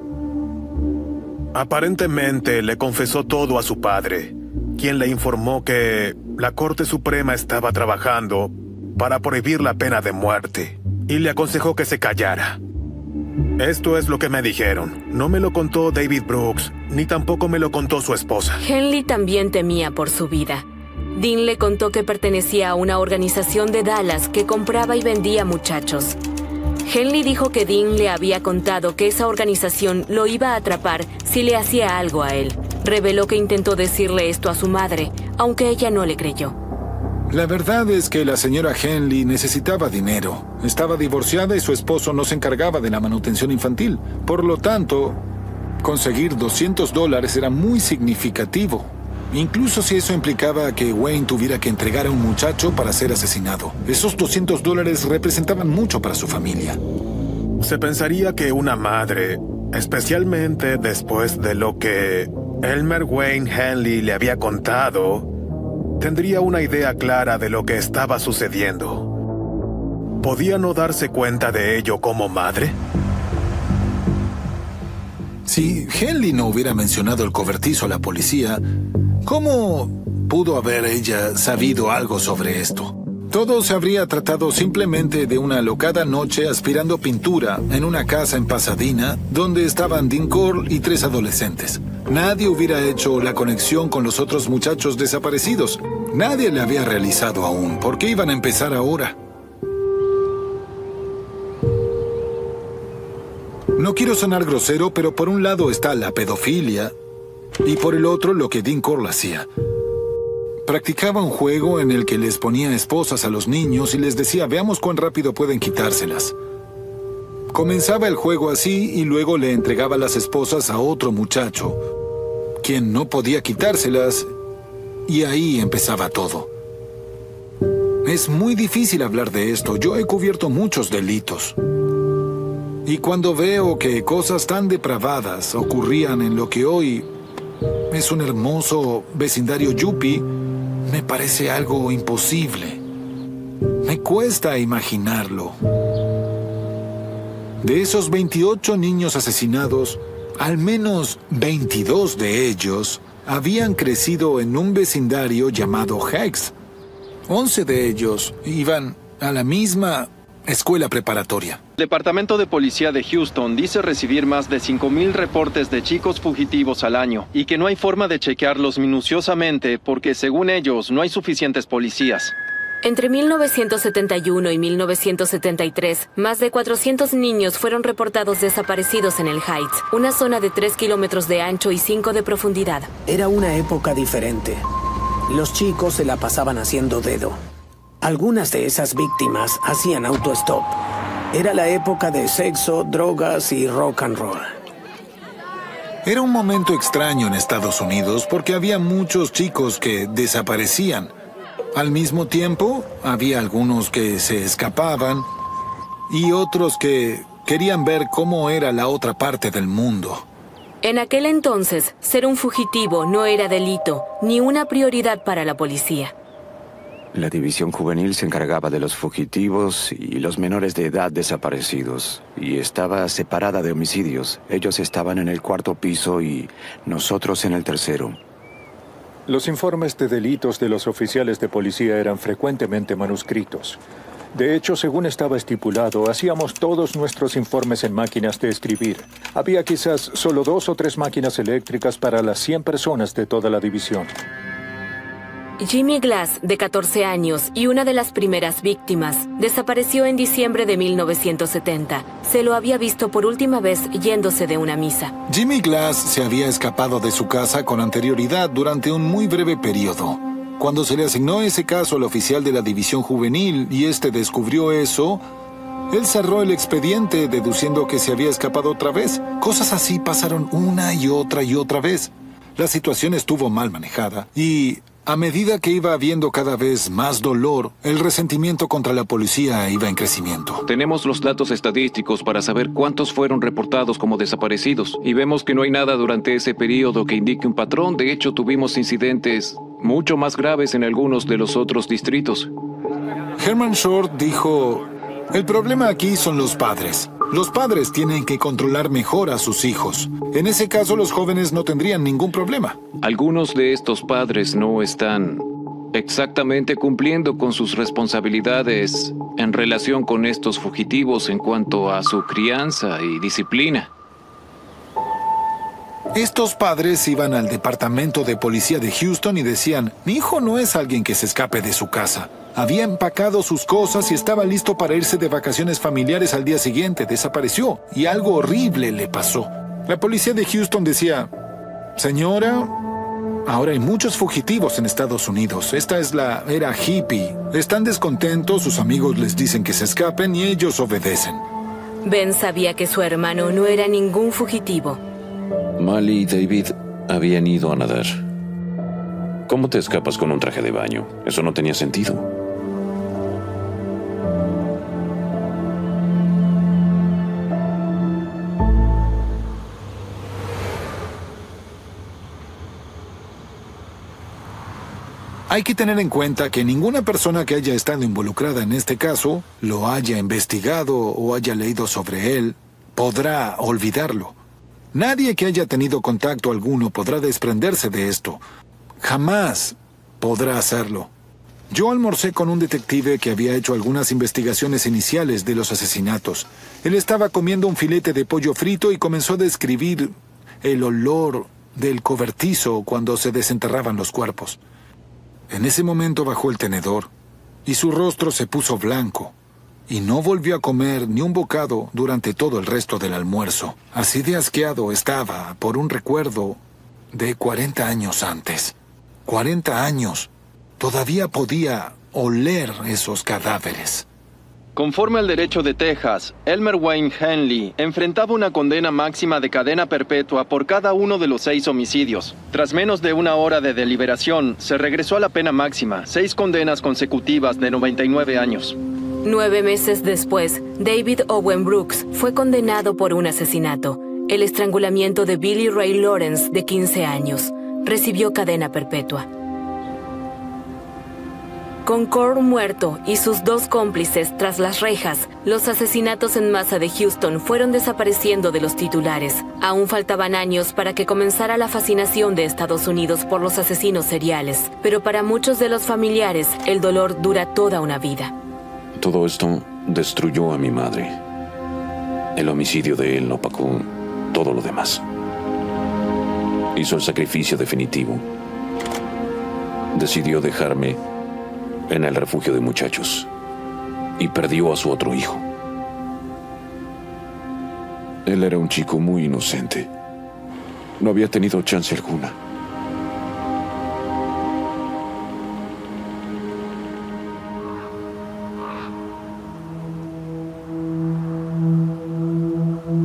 [SPEAKER 11] Aparentemente le confesó todo a su padre, quien le informó que la Corte Suprema estaba trabajando para prohibir la pena de muerte y le aconsejó que se callara. Esto es lo que me dijeron. No me lo contó David Brooks, ni tampoco me lo contó su esposa.
[SPEAKER 2] Henley también temía por su vida. Dean le contó que pertenecía a una organización de Dallas que compraba y vendía muchachos. Henley dijo que Dean le había contado que esa organización lo iba a atrapar si le hacía algo a él. Reveló que intentó decirle esto a su madre, aunque ella no le creyó.
[SPEAKER 3] La verdad es que la señora Henley necesitaba dinero. Estaba divorciada y su esposo no se encargaba de la manutención infantil. Por lo tanto, conseguir $200 era muy significativo. Incluso si eso implicaba que Wayne tuviera que entregar a un muchacho para ser asesinado. Esos $200 representaban mucho para su familia.
[SPEAKER 11] Se pensaría que una madre, especialmente después de lo que Elmer Wayne Henley le había contado, tendría una idea clara de lo que estaba sucediendo. ¿Podía no darse cuenta de ello como madre?
[SPEAKER 3] Si Henley no hubiera mencionado el cobertizo a la policía, ¿cómo pudo haber ella sabido algo sobre esto? Todo se habría tratado simplemente de una alocada noche aspirando pintura en una casa en Pasadena, donde estaban Dean Corll y 3 adolescentes. Nadie hubiera hecho la conexión con los otros muchachos desaparecidos. Nadie la había realizado aún. ¿Por qué iban a empezar ahora? No quiero sonar grosero, pero por un lado está la pedofilia y por el otro lo que Dean Corll hacía. Practicaba un juego en el que les ponía esposas a los niños y les decía, veamos cuán rápido pueden quitárselas. Comenzaba el juego así y luego le entregaba las esposas a otro muchacho, quien no podía quitárselas, y ahí empezaba todo. Es muy difícil hablar de esto. Yo he cubierto muchos delitos. Y cuando veo que cosas tan depravadas ocurrían en lo que hoy es un hermoso vecindario yuppie, me parece algo imposible. Me cuesta imaginarlo. De esos 28 niños asesinados, al menos 22 de ellos habían crecido en un vecindario llamado Heights. 11 de ellos iban a la misma escuela preparatoria.
[SPEAKER 13] El Departamento de Policía de Houston dice recibir más de 5,000 reportes de chicos fugitivos al año y que no hay forma de chequearlos minuciosamente porque, según ellos, no hay suficientes policías.
[SPEAKER 2] Entre 1971 y 1973, más de 400 niños fueron reportados desaparecidos en el Heights, una zona de 3 kilómetros de ancho y 5 de profundidad.
[SPEAKER 5] Era una época diferente. Los chicos se la pasaban haciendo dedo. Algunas de esas víctimas hacían autostop. Era la época de sexo, drogas y rock and roll.
[SPEAKER 3] Era un momento extraño en Estados Unidos porque había muchos chicos que desaparecían. Al mismo tiempo, había algunos que se escapaban y otros que querían ver cómo era la otra parte del mundo.
[SPEAKER 2] En aquel entonces, ser un fugitivo no era delito, ni una prioridad para la policía.
[SPEAKER 6] La división juvenil se encargaba de los fugitivos y los menores de edad desaparecidos, y estaba separada de homicidios. Ellos estaban en el 4º piso y nosotros en el 3º.
[SPEAKER 15] Los informes de delitos de los oficiales de policía eran frecuentemente manuscritos. De hecho, según estaba estipulado, hacíamos todos nuestros informes en máquinas de escribir. Había quizás solo 2 o 3 máquinas eléctricas para las 100 personas de toda la división.
[SPEAKER 2] Jimmy Glass, de 14 años y una de las primeras víctimas, desapareció en diciembre de 1970. Se lo había visto por última vez yéndose de una misa.
[SPEAKER 3] Jimmy Glass se había escapado de su casa con anterioridad durante un muy breve periodo. Cuando se le asignó ese caso al oficial de la división juvenil y este descubrió eso, él cerró el expediente deduciendo que se había escapado otra vez. Cosas así pasaron una y otra vez. La situación estuvo mal manejada y a medida que iba habiendo cada vez más dolor, el resentimiento contra la policía iba en crecimiento.
[SPEAKER 14] Tenemos los datos estadísticos para saber cuántos fueron reportados como desaparecidos y vemos que no hay nada durante ese periodo que indique un patrón. De hecho, tuvimos incidentes mucho más graves en algunos de los otros distritos.
[SPEAKER 3] Herman Short dijo, el problema aquí son los padres. Los padres tienen que controlar mejor a sus hijos. En ese caso, los jóvenes no tendrían ningún problema.
[SPEAKER 14] Algunos de estos padres no están exactamente cumpliendo con sus responsabilidades en relación con estos fugitivos en cuanto a su crianza y disciplina.
[SPEAKER 3] Estos padres iban al departamento de policía de Houston y decían, mi hijo no es alguien que se escape de su casa. Había empacado sus cosas y estaba listo para irse de vacaciones familiares al día siguiente. Desapareció y algo horrible le pasó. La policía de Houston decía, señora, ahora hay muchos fugitivos en Estados Unidos. Esta es la era hippie. Están descontentos, sus amigos les dicen que se escapen y ellos obedecen.
[SPEAKER 2] Ben sabía que su hermano no era ningún fugitivo.
[SPEAKER 9] Mali y David habían ido a nadar. ¿Cómo te escapas con un traje de baño? Eso no tenía sentido.
[SPEAKER 3] Hay que tener en cuenta que ninguna persona que haya estado involucrada en este caso, lo haya investigado o haya leído sobre él, podrá olvidarlo. Nadie que haya tenido contacto alguno podrá desprenderse de esto. Jamás podrá hacerlo. Yo almorcé con un detective que había hecho algunas investigaciones iniciales de los asesinatos. Él estaba comiendo un filete de pollo frito y comenzó a describir el olor del cobertizo cuando se desenterraban los cuerpos. En ese momento bajó el tenedor y su rostro se puso blanco y no volvió a comer ni un bocado durante todo el resto del almuerzo. Así de asqueado estaba por un recuerdo de 40 años antes. 40 años. Todavía podía oler esos cadáveres.
[SPEAKER 13] Conforme al derecho de Texas, Elmer Wayne Henley enfrentaba una condena máxima de cadena perpetua por cada uno de los 6 homicidios. Tras menos de una hora de deliberación, se regresó a la pena máxima, 6 condenas consecutivas de 99 años.
[SPEAKER 2] 9 meses después, David Owen Brooks fue condenado por un asesinato, el estrangulamiento de Billy Ray Lawrence, de 15 años. Recibió cadena perpetua. Con Core muerto y sus 2 cómplices tras las rejas, los asesinatos en masa de Houston fueron desapareciendo de los titulares. Aún faltaban años para que comenzara la fascinación de Estados Unidos por los asesinos seriales, pero para muchos de los familiares, el dolor dura toda una vida.
[SPEAKER 9] Todo esto destruyó a mi madre. El homicidio de él opacó todo lo demás. Hizo el sacrificio definitivo. Decidió dejarme en el refugio de muchachos y perdió a su otro hijo. Él era un chico muy inocente. No había tenido chance alguna.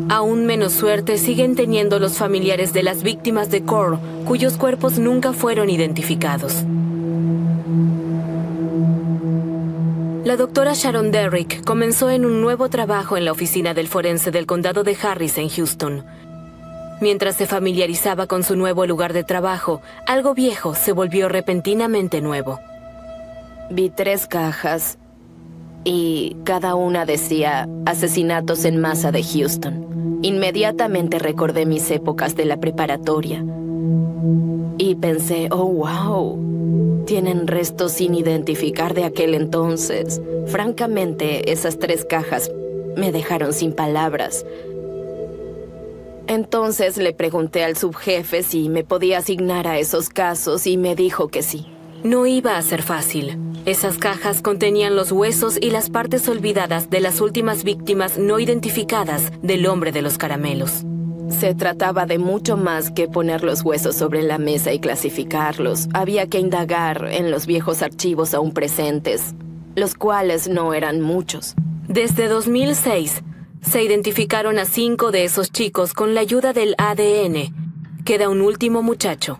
[SPEAKER 2] Aún menos suerte siguen teniendo los familiares de las víctimas de Core, cuyos cuerpos nunca fueron identificados. La doctora Sharon Derrick comenzó en un nuevo trabajo en la oficina del forense del condado de Harris en Houston. Mientras se familiarizaba con su nuevo lugar de trabajo, algo viejo se volvió repentinamente nuevo.
[SPEAKER 1] Vi 3 cajas y cada una decía asesinatos en masa de Houston. Inmediatamente recordé mis épocas de la preparatoria y pensé, oh, wow, tienen restos sin identificar de aquel entonces. Francamente, esas 3 cajas me dejaron sin palabras. Entonces le pregunté al subjefe si me podía asignar a esos casos y me dijo que sí.
[SPEAKER 2] No iba a ser fácil. Esas cajas contenían los huesos y las partes olvidadas de las últimas víctimas no identificadas del hombre de los caramelos.
[SPEAKER 1] Se trataba de mucho más que poner los huesos sobre la mesa y clasificarlos. Había que indagar en los viejos archivos aún presentes, los cuales no eran muchos.
[SPEAKER 2] Desde 2006, se identificaron a 5 de esos chicos con la ayuda del ADN. Queda un último muchacho.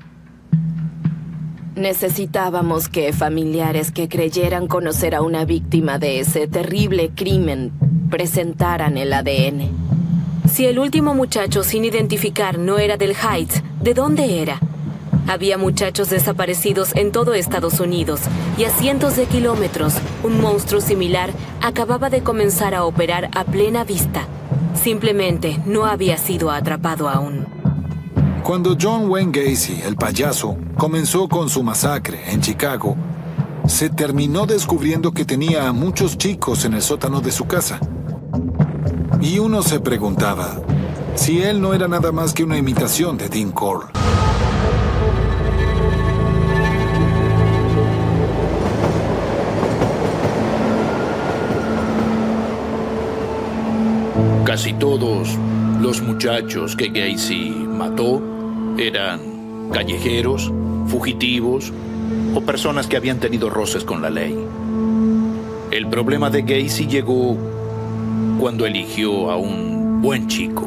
[SPEAKER 1] Necesitábamos que familiares que creyeran conocer a una víctima de ese terrible crimen presentaran el ADN.
[SPEAKER 2] Si el último muchacho sin identificar no era del Heights, ¿de dónde era? Había muchachos desaparecidos en todo Estados Unidos y a cientos de kilómetros, un monstruo similar acababa de comenzar a operar a plena vista. Simplemente no había sido atrapado aún.
[SPEAKER 3] Cuando John Wayne Gacy, el payaso, comenzó con su masacre en Chicago, se terminó descubriendo que tenía a muchos chicos en el sótano de su casa. Y uno se preguntaba si él no era nada más que una imitación de Dean Core.
[SPEAKER 10] Casi todos los muchachos que Gacy mató eran callejeros, fugitivos o personas que habían tenido roces con la ley. El problema de Gacy llegó cuando eligió a un buen chico.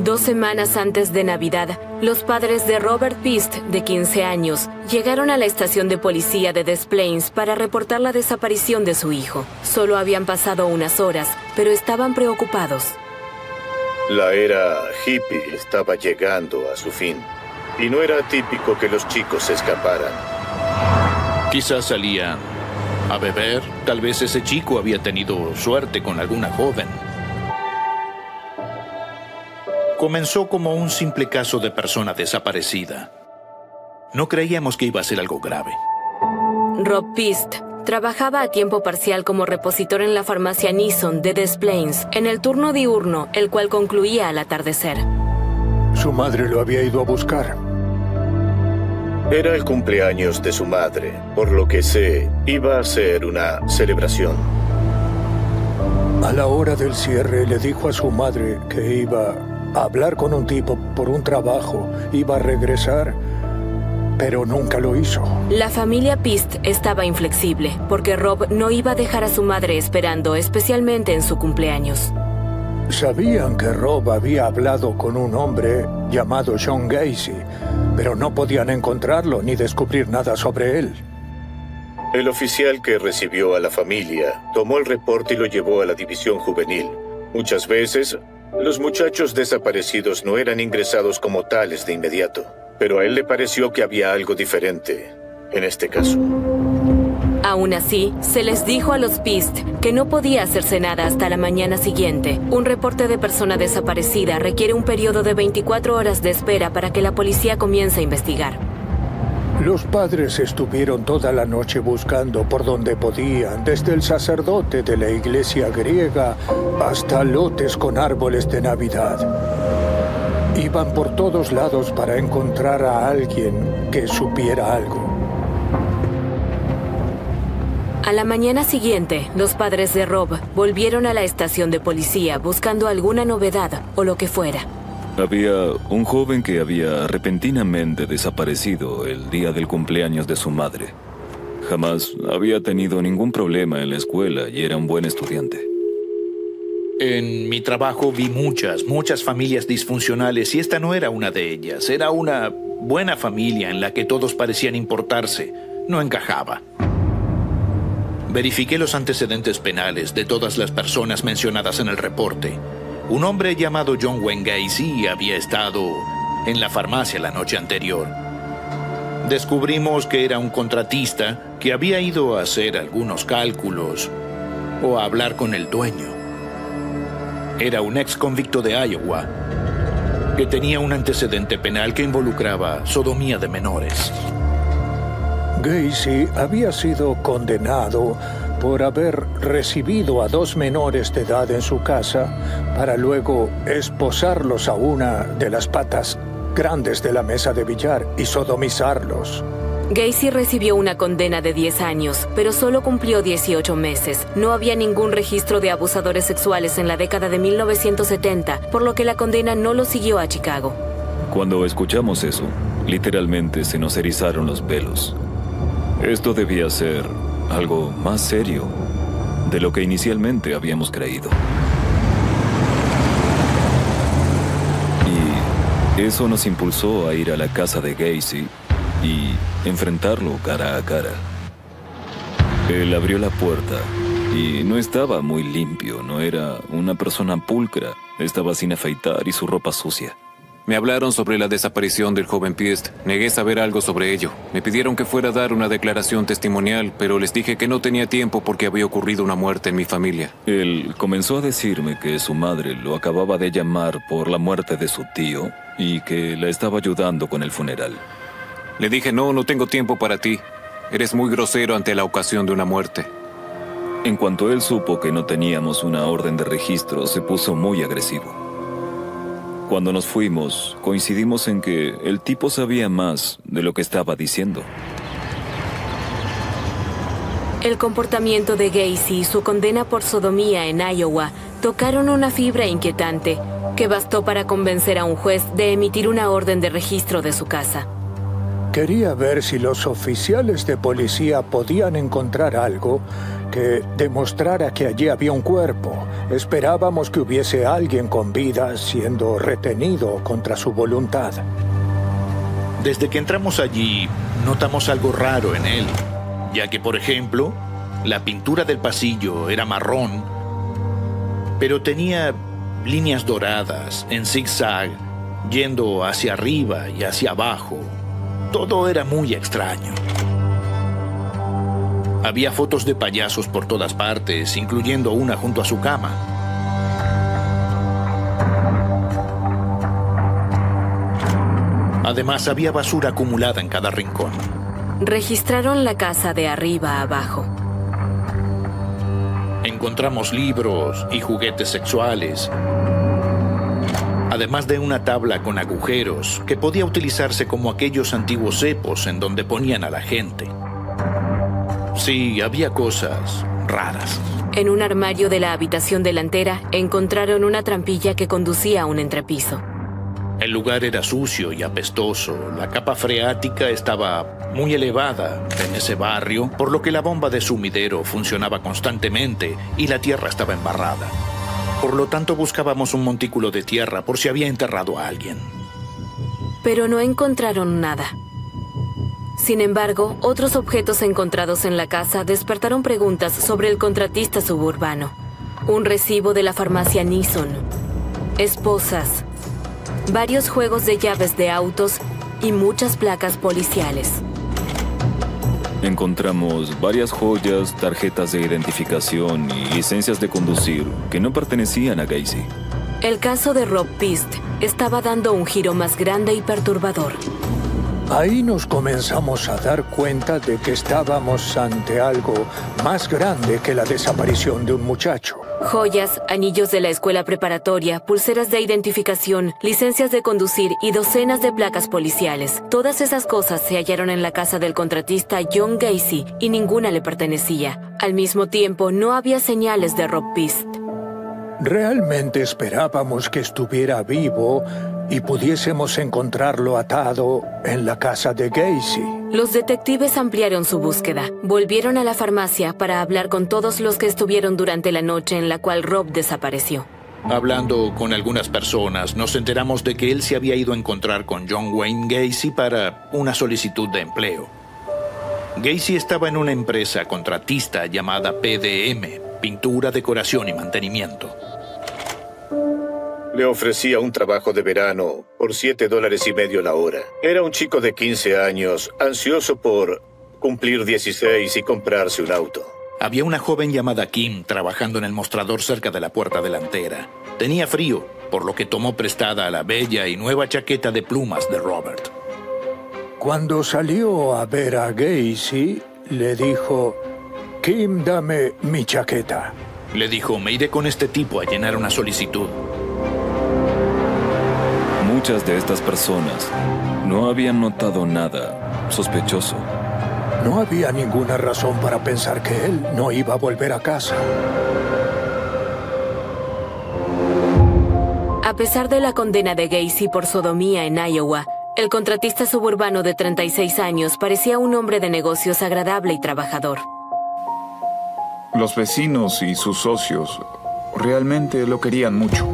[SPEAKER 2] 2 semanas antes de Navidad, los padres de Robert Pist, de 15 años, llegaron a la estación de policía de Des Plaines para reportar la desaparición de su hijo. Solo habían pasado unas horas, pero estaban preocupados.
[SPEAKER 17] La era hippie estaba llegando a su fin, y no era típico que los chicos se escaparan.
[SPEAKER 10] Quizás salían a beber, tal vez ese chico había tenido suerte con alguna joven. Comenzó como un simple caso de persona desaparecida. No creíamos que iba a ser algo grave.
[SPEAKER 2] Rob Pist trabajaba a tiempo parcial como repositor en la farmacia Nissan de Des Plaines, en el turno diurno, el cual concluía al atardecer.
[SPEAKER 15] Su madre lo había ido a buscar.
[SPEAKER 17] Era el cumpleaños de su madre, por lo que sé, iba a ser una celebración.
[SPEAKER 15] A la hora del cierre le dijo a su madre que iba a hablar con un tipo por un trabajo, iba a regresar, pero nunca lo hizo.
[SPEAKER 2] La familia Pist estaba inflexible, porque Rob no iba a dejar a su madre esperando, especialmente en su cumpleaños.
[SPEAKER 15] Sabían que Rob había hablado con un hombre llamado John Gacy, pero no podían encontrarlo ni descubrir nada sobre él.
[SPEAKER 17] El oficial que recibió a la familia tomó el reporte y lo llevó a la división juvenil. Muchas veces, los muchachos desaparecidos no eran ingresados como tales de inmediato, pero a él le pareció que había algo diferente en este caso.
[SPEAKER 2] Aún así, se les dijo a los Pist que no podía hacerse nada hasta la mañana siguiente. Un reporte de persona desaparecida requiere un periodo de 24 horas de espera para que la policía comience a investigar.
[SPEAKER 15] Los padres estuvieron toda la noche buscando por donde podían, desde el sacerdote de la iglesia griega hasta lotes con árboles de Navidad. Iban por todos lados para encontrar a alguien que supiera algo.
[SPEAKER 2] A la mañana siguiente, los padres de Rob volvieron a la estación de policía buscando alguna novedad o lo que fuera.
[SPEAKER 8] Había un joven que había repentinamente desaparecido el día del cumpleaños de su madre. Jamás había tenido ningún problema en la escuela y era un buen estudiante.
[SPEAKER 10] En mi trabajo vi muchas familias disfuncionales y esta no era una de ellas. Era una buena familia en la que todos parecían importarse. No encajaba. Verifiqué los antecedentes penales de todas las personas mencionadas en el reporte. Un hombre llamado John Wayne Gacy había estado en la farmacia la noche anterior. Descubrimos que era un contratista que había ido a hacer algunos cálculos o a hablar con el dueño. Era un ex convicto de Iowa que tenía un antecedente penal que involucraba sodomía de menores.
[SPEAKER 15] Gacy había sido condenado por haber recibido a 2 menores de edad en su casa para luego esposarlos a una de las patas grandes de la mesa de billar y sodomizarlos.
[SPEAKER 2] Gacy recibió una condena de 10 años, pero solo cumplió 18 meses. No había ningún registro de abusadores sexuales en la década de 1970, por lo que la condena no lo siguió a Chicago.
[SPEAKER 8] Cuando escuchamos eso, literalmente se nos erizaron los pelos. Esto debía ser algo más serio de lo que inicialmente habíamos creído. Y eso nos impulsó a ir a la casa de Gacy y enfrentarlo cara a cara. Él abrió la puerta y no estaba muy limpio, no era una persona pulcra, estaba sin afeitar y su ropa sucia.
[SPEAKER 14] Me hablaron sobre la desaparición del joven Pist. Negué saber algo sobre ello. Me pidieron que fuera a dar una declaración testimonial, pero les dije que no tenía tiempo porque había ocurrido una muerte en mi familia.
[SPEAKER 8] Él comenzó a decirme que su madre lo acababa de llamar por la muerte de su tío y que la estaba ayudando con el funeral.
[SPEAKER 14] Le dije, no tengo tiempo para ti. Eres muy grosero ante la ocasión de una muerte.
[SPEAKER 8] En cuanto él supo que no teníamos una orden de registro, se puso muy agresivo. Cuando nos fuimos, coincidimos en que el tipo sabía más de lo que estaba diciendo.
[SPEAKER 2] El comportamiento de Gacy y su condena por sodomía en Iowa tocaron una fibra inquietante que bastó para convencer a un juez de emitir una orden de registro de su casa.
[SPEAKER 15] Quería ver si los oficiales de policía podían encontrar algo que demostrara que allí había un cuerpo. Esperábamos que hubiese alguien con vida siendo retenido contra su voluntad.
[SPEAKER 10] Desde que entramos allí, notamos algo raro en él, ya que, por ejemplo, la pintura del pasillo era marrón, pero tenía líneas doradas en zigzag, yendo hacia arriba y hacia abajo. Todo era muy extraño. Había fotos de payasos por todas partes, incluyendo una junto a su cama. Además, había basura acumulada en cada rincón.
[SPEAKER 2] Registraron la casa de arriba a abajo.
[SPEAKER 10] Encontramos libros y juguetes sexuales, además de una tabla con agujeros que podía utilizarse como aquellos antiguos cepos en donde ponían a la gente. Sí, había cosas raras.
[SPEAKER 2] En un armario de la habitación delantera encontraron una trampilla que conducía a un entrepiso.
[SPEAKER 10] El lugar era sucio y apestoso. La capa freática estaba muy elevada en ese barrio, por lo que la bomba de sumidero funcionaba constantemente y la tierra estaba embarrada. Por lo tanto, buscábamos un montículo de tierra por si había enterrado a alguien.
[SPEAKER 2] Pero no encontraron nada. Sin embargo, otros objetos encontrados en la casa despertaron preguntas sobre el contratista suburbano. Un recibo de la farmacia Nissan, esposas, varios juegos de llaves de autos y muchas placas policiales.
[SPEAKER 8] Encontramos varias joyas, tarjetas de identificación y licencias de conducir que no pertenecían a Gacy.
[SPEAKER 2] El caso de Rob Pist estaba dando un giro más grande y perturbador.
[SPEAKER 15] Ahí nos comenzamos a dar cuenta de que estábamos ante algo más grande que la desaparición de un muchacho.
[SPEAKER 2] Joyas, anillos de la escuela preparatoria, pulseras de identificación, licencias de conducir y docenas de placas policiales. Todas esas cosas se hallaron en la casa del contratista John Gacy y ninguna le pertenecía. Al mismo tiempo, no había señales de Rob Pist.
[SPEAKER 15] Realmente esperábamos que estuviera vivo y pudiésemos encontrarlo atado en la casa de Gacy.
[SPEAKER 2] Los detectives ampliaron su búsqueda. Volvieron a la farmacia para hablar con todos los que estuvieron durante la noche en la cual Rob desapareció.
[SPEAKER 10] Hablando con algunas personas, nos enteramos de que él se había ido a encontrar con John Wayne Gacy para una solicitud de empleo. Gacy estaba en una empresa contratista llamada PDM, Pintura, Decoración y Mantenimiento.
[SPEAKER 17] Le ofrecía un trabajo de verano por $7.50 la hora. Era un chico de 15 años, ansioso por cumplir 16 y comprarse un auto.
[SPEAKER 10] Había una joven llamada Kim trabajando en el mostrador cerca de la puerta delantera. Tenía frío, por lo que tomó prestada la bella y nueva chaqueta de plumas de Robert.
[SPEAKER 15] Cuando salió a ver a Gacy, le dijo: Kim, dame mi chaqueta.
[SPEAKER 10] Le dijo: me iré con este tipo a llenar una solicitud.
[SPEAKER 8] Muchas de estas personas no habían notado nada sospechoso.
[SPEAKER 15] No había ninguna razón para pensar que él no iba a volver a casa.
[SPEAKER 2] A pesar de la condena de Gacy por sodomía en Iowa, el contratista suburbano de 36 años parecía un hombre de negocios agradable y trabajador.
[SPEAKER 4] Los vecinos y sus socios realmente lo querían mucho.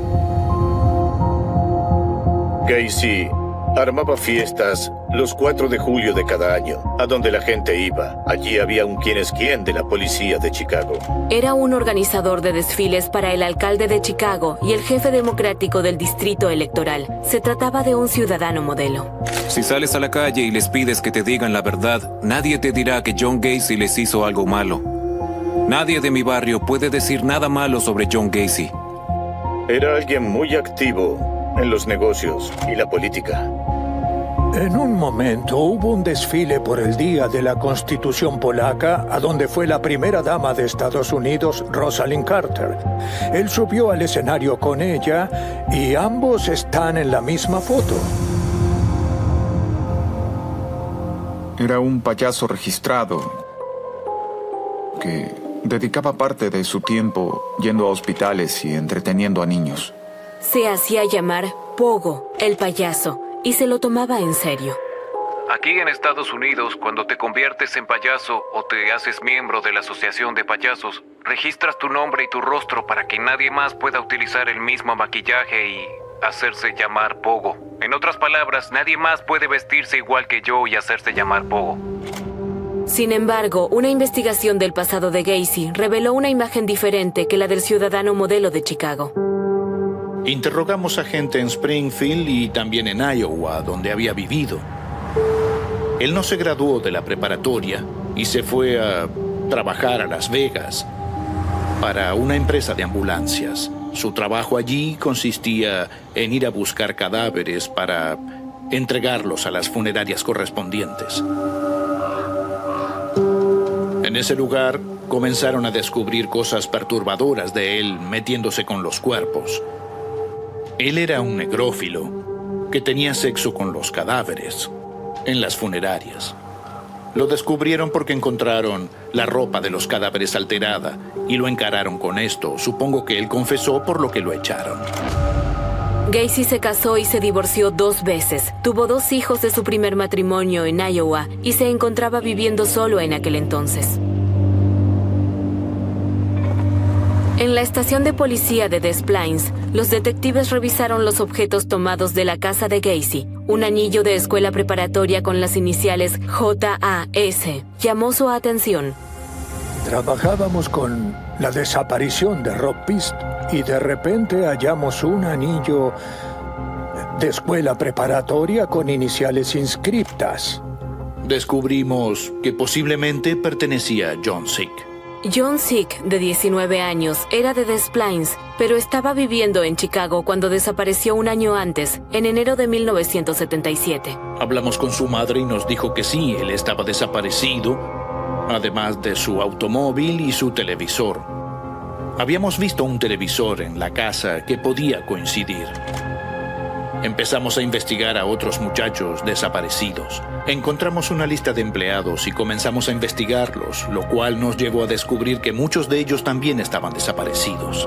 [SPEAKER 17] Gacy armaba fiestas los 4 de julio de cada año, a donde la gente iba. Allí había un quién es quién de la policía de Chicago.
[SPEAKER 2] Era un organizador de desfiles para el alcalde de Chicago y el jefe democrático del distrito electoral. Se trataba de un ciudadano modelo.
[SPEAKER 14] Si sales a la calle y les pides que te digan la verdad, nadie te dirá que John Gacy les hizo algo malo. Nadie de mi barrio puede decir nada malo sobre John Gacy.
[SPEAKER 17] Era alguien muy activo en los negocios y la política.
[SPEAKER 15] En un momento hubo un desfile por el Día de la Constitución Polaca, a donde fue la primera dama de Estados Unidos, Rosalind Carter. Él subió al escenario con ella y ambos están en la misma foto.
[SPEAKER 4] Era un payaso registrado que dedicaba parte de su tiempo yendo a hospitales y entreteniendo a niños.
[SPEAKER 2] Se hacía llamar Pogo, el payaso, y se lo tomaba en serio.
[SPEAKER 14] Aquí en Estados Unidos, cuando te conviertes en payaso o te haces miembro de la Asociación de Payasos, registras tu nombre y tu rostro para que nadie más pueda utilizar el mismo maquillaje y hacerse llamar Pogo. En otras palabras, nadie más puede vestirse igual que yo y hacerse llamar Pogo.
[SPEAKER 2] Sin embargo, una investigación del pasado de Gacy reveló una imagen diferente que la del ciudadano modelo de Chicago.
[SPEAKER 10] Interrogamos a gente en Springfield y también en Iowa, donde había vivido. Él no se graduó de la preparatoria y se fue a trabajar a Las Vegas para una empresa de ambulancias. Su trabajo allí consistía en ir a buscar cadáveres para entregarlos a las funerarias correspondientes. En ese lugar comenzaron a descubrir cosas perturbadoras de él metiéndose con los cuerpos. Él era un necrófilo que tenía sexo con los cadáveres en las funerarias. Lo descubrieron porque encontraron la ropa de los cadáveres alterada y lo encararon con esto. Supongo que él confesó por lo que lo echaron.
[SPEAKER 2] Gacy se casó y se divorció 2 veces. Tuvo 2 hijos de su primer matrimonio en Iowa y se encontraba viviendo solo en aquel entonces. En la estación de policía de Des Plaines, los detectives revisaron los objetos tomados de la casa de Gacy. Un anillo de escuela preparatoria con las iniciales JAS llamó su atención.
[SPEAKER 15] Trabajábamos con la desaparición de Rob Pist y de repente hallamos un anillo de escuela preparatoria con iniciales inscriptas.
[SPEAKER 10] Descubrimos que posiblemente pertenecía a John Sick.
[SPEAKER 2] John Sick, de 19 años, era de Des Plaines, pero estaba viviendo en Chicago cuando desapareció un año antes, en enero de 1977.
[SPEAKER 10] Hablamos con su madre y nos dijo que sí, él estaba desaparecido, además de su automóvil y su televisor. Habíamos visto un televisor en la casa que podía coincidir. Empezamos a investigar a otros muchachos desaparecidos. Encontramos una lista de empleados y comenzamos a investigarlos, lo cual nos llevó a descubrir que muchos de ellos también estaban desaparecidos.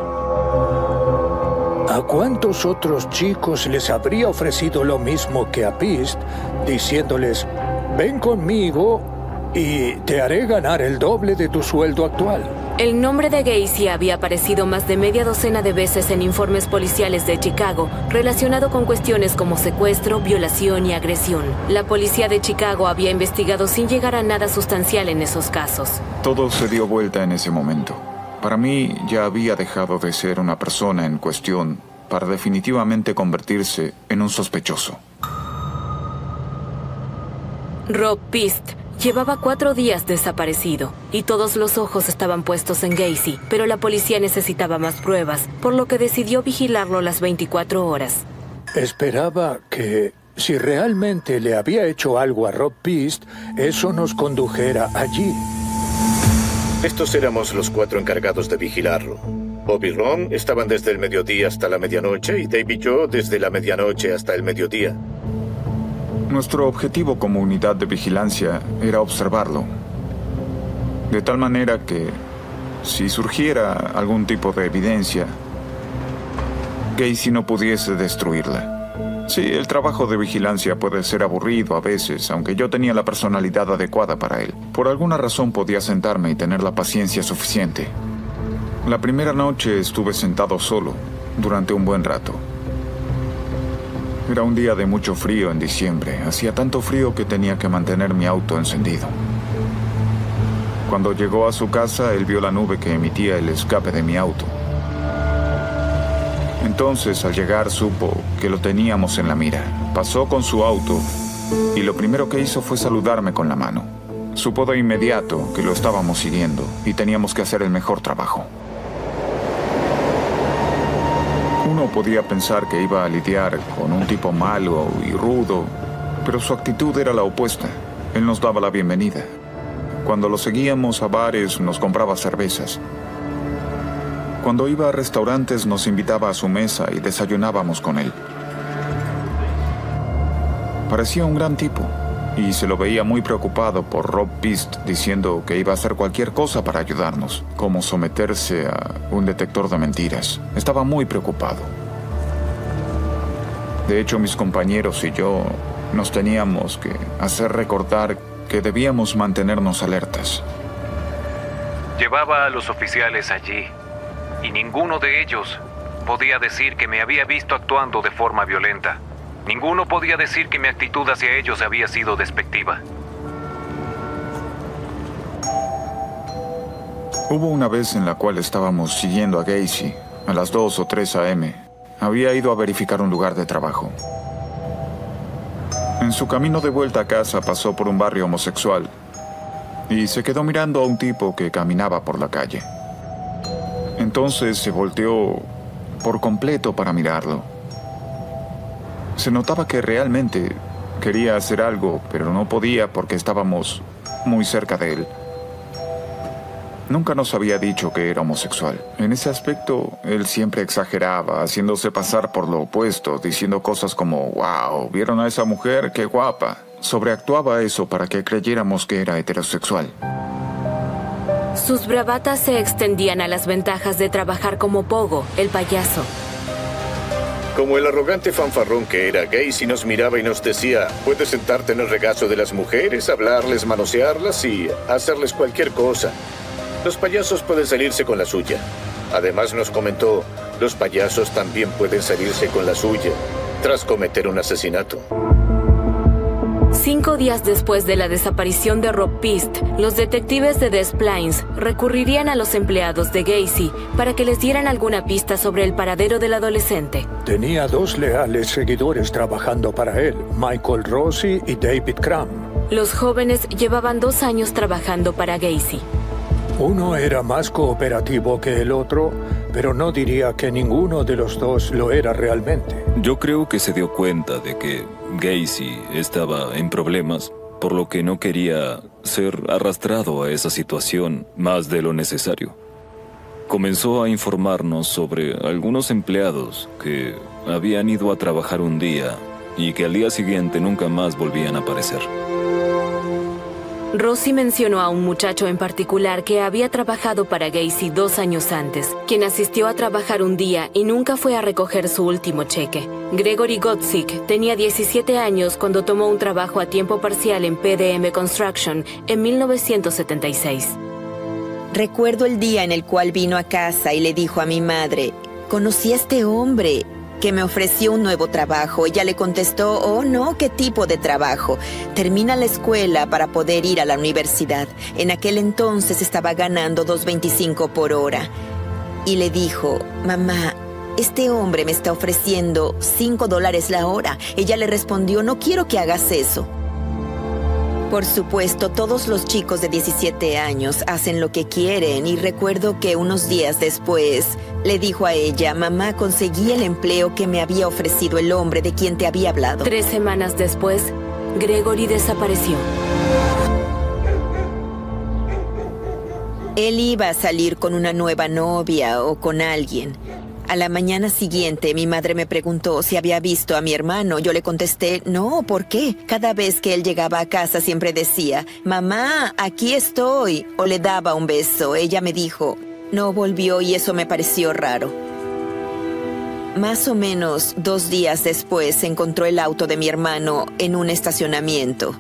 [SPEAKER 15] ¿A cuántos otros chicos les habría ofrecido lo mismo que a Pist, diciéndoles, ven conmigo y te haré ganar el doble de tu sueldo actual?
[SPEAKER 2] El nombre de Gacy había aparecido más de media docena de veces en informes policiales de Chicago, relacionado con cuestiones como secuestro, violación y agresión. La policía de Chicago había investigado sin llegar a nada sustancial en esos casos.
[SPEAKER 4] Todo se dio vuelta en ese momento. Para mí ya había dejado de ser una persona en cuestión para definitivamente convertirse en un sospechoso.
[SPEAKER 2] Rob Pist llevaba 4 días desaparecido y todos los ojos estaban puestos en Gacy, pero la policía necesitaba más pruebas, por lo que decidió vigilarlo las 24 horas.
[SPEAKER 15] Esperaba que, si realmente le había hecho algo a Rob Pist, eso nos condujera allí.
[SPEAKER 17] Estos éramos los 4 encargados de vigilarlo. Bob y Ron estaban desde el mediodía hasta la medianoche y Dave y yo desde la medianoche hasta el mediodía.
[SPEAKER 4] Nuestro objetivo como unidad de vigilancia era observarlo. De tal manera que, si surgiera algún tipo de evidencia, Gacy no pudiese destruirla. Sí, el trabajo de vigilancia puede ser aburrido a veces, aunque yo tenía la personalidad adecuada para él. Por alguna razón podía sentarme y tener la paciencia suficiente. La primera noche estuve sentado solo, durante un buen rato. Era un día de mucho frío en diciembre. Hacía tanto frío que tenía que mantener mi auto encendido. Cuando llegó a su casa, él vio la nube que emitía el escape de mi auto. Entonces, al llegar, supo que lo teníamos en la mira. Pasó con su auto y lo primero que hizo fue saludarme con la mano. Supo de inmediato que lo estábamos siguiendo y teníamos que hacer el mejor trabajo. Uno podía pensar que iba a lidiar con un tipo malo y rudo, pero su actitud era la opuesta. Él nos daba la bienvenida. Cuando lo seguíamos a bares, nos compraba cervezas. Cuando iba a restaurantes, nos invitaba a su mesa y desayunábamos con él. Parecía un gran tipo, y se lo veía muy preocupado por Rob Pist, diciendo que iba a hacer cualquier cosa para ayudarnos, como someterse a un detector de mentiras. Estaba muy preocupado. De hecho, mis compañeros y yo nos teníamos que hacer recordar que debíamos mantenernos alertas.
[SPEAKER 14] Llevaba a los oficiales allí, y ninguno de ellos podía decir que me había visto actuando de forma violenta. Ninguno podía decir que mi actitud hacia ellos había sido despectiva.
[SPEAKER 4] Hubo una vez en la cual estábamos siguiendo a Gacy. A las 2 o 3 a.m. había ido a verificar un lugar de trabajo. En su camino de vuelta a casa pasó por un barrio homosexual y se quedó mirando a un tipo que caminaba por la calle. Entonces se volteó por completo para mirarlo. Se notaba que realmente Quería hacer algo, pero no podía porque estábamos muy cerca de él. Nunca nos había dicho que era homosexual. En ese aspecto, él siempre exageraba, haciéndose pasar por lo opuesto, diciendo cosas como, wow, ¿vieron a esa mujer? ¡Qué guapa! Sobreactuaba eso para que creyéramos que era heterosexual.
[SPEAKER 2] Sus bravatas se extendían a las ventajas de trabajar como Pogo, el payaso.
[SPEAKER 17] Como el arrogante fanfarrón que era, Gacy nos miraba y nos decía, puedes sentarte en el regazo de las mujeres, hablarles, manosearlas y hacerles cualquier cosa. Los payasos pueden salirse con la suya. Además nos comentó, los payasos también pueden salirse con la suya tras cometer un asesinato.
[SPEAKER 2] 5 días después de la desaparición de Rob Pist, los detectives de Des Plaines recurrirían a los empleados de Gacy para que les dieran alguna pista sobre el paradero del adolescente.
[SPEAKER 15] Tenía 2 leales seguidores trabajando para él, Michael Rossi y David Cram.
[SPEAKER 2] Los jóvenes llevaban 2 años trabajando para Gacy.
[SPEAKER 15] Uno era más cooperativo que el otro, pero no diría que ninguno de los dos lo era realmente.
[SPEAKER 8] Yo creo que se dio cuenta de que Gacy estaba en problemas, por lo que no quería ser arrastrado a esa situación más de lo necesario. Comenzó a informarnos sobre algunos empleados que habían ido a trabajar un día y que al día siguiente nunca más volvían a aparecer.
[SPEAKER 2] Rossi mencionó a un muchacho en particular que había trabajado para Gacy 2 años antes, quien asistió a trabajar un día y nunca fue a recoger su último cheque. Gregory Godzik tenía 17 años cuando tomó un trabajo a tiempo parcial en PDM Construction en 1976.
[SPEAKER 7] Recuerdo el día en el cual vino a casa y le dijo a mi madre, conocí a este hombre que me ofreció un nuevo trabajo. Ella le contestó, oh no, ¿qué tipo de trabajo? Termina la escuela para poder ir a la universidad. En aquel entonces estaba ganando $2.25 por hora. Y le dijo, mamá, este hombre me está ofreciendo $5 la hora. Ella le respondió, no quiero que hagas eso. Por supuesto, todos los chicos de 17 años hacen lo que quieren y recuerdo que unos días después le dijo a ella, mamá, conseguí el empleo que me había ofrecido el hombre de quien te había hablado.
[SPEAKER 2] 3 semanas después, Gregory desapareció.
[SPEAKER 7] Él iba a salir con una nueva novia o con alguien. A la mañana siguiente, mi madre me preguntó si había visto a mi hermano. Yo le contesté, no, ¿por qué? Cada vez que él llegaba a casa siempre decía, mamá, aquí estoy, o le daba un beso. Ella me dijo, no volvió y eso me pareció raro. Más o menos 2 días después se encontró el auto de mi hermano en un estacionamiento.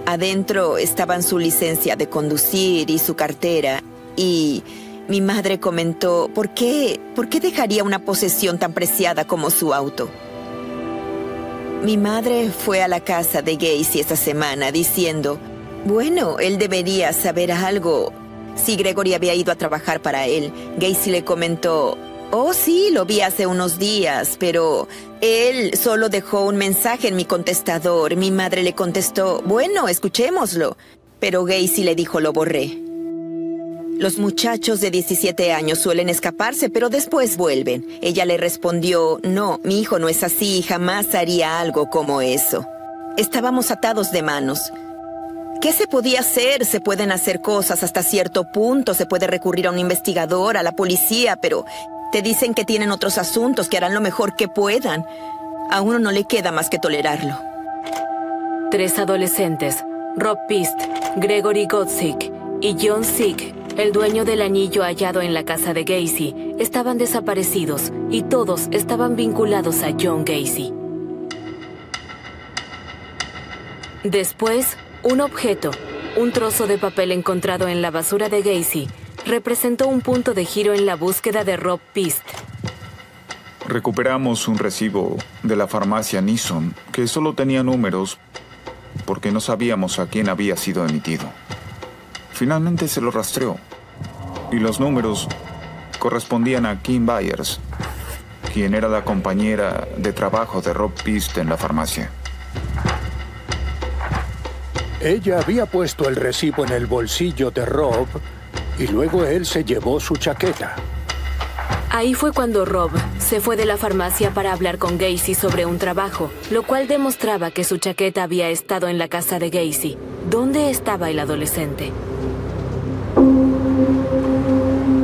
[SPEAKER 7] Adentro estaban su licencia de conducir y su cartera y... mi madre comentó, ¿por qué dejaría una posesión tan preciada como su auto? Mi madre fue a la casa de Gacy esta semana diciendo, bueno, él debería saber algo si Gregory había ido a trabajar para él. Gacy le comentó, oh sí, lo vi hace unos días, pero él solo dejó un mensaje en mi contestador. Mi madre le contestó, bueno, escuchémoslo. Pero Gacy le dijo, lo borré. Los muchachos de 17 años suelen escaparse, pero después vuelven. Ella le respondió, no, mi hijo no es así, jamás haría algo como eso. Estábamos atados de manos. ¿Qué se podía hacer? Se pueden hacer cosas hasta cierto punto, se puede recurrir a un investigador, a la policía, pero te dicen que tienen otros asuntos, que harán lo mejor que puedan. A uno no le queda más que tolerarlo.
[SPEAKER 2] 3 adolescentes, Rob Pist, Gregory Godzik y John Sick, el dueño del anillo hallado en la casa de Gacy, estaban desaparecidos y todos estaban vinculados a John Gacy. Después, un objeto, un trozo de papel encontrado en la basura de Gacy, representó un punto de giro en la búsqueda de Rob Pist.
[SPEAKER 4] Recuperamos un recibo de la farmacia Nisson que solo tenía números porque no sabíamos a quién había sido emitido. Finalmente se lo rastreó y los números correspondían a Kim Byers, quien era la compañera de trabajo de Rob Pist en la farmacia.
[SPEAKER 15] Ella había puesto el recibo en el bolsillo de Rob y luego él se llevó su chaqueta.
[SPEAKER 2] Ahí fue cuando Rob se fue de la farmacia para hablar con Gacy sobre un trabajo, lo cual demostraba que su chaqueta había estado en la casa de Gacy. ¿Dónde estaba el adolescente?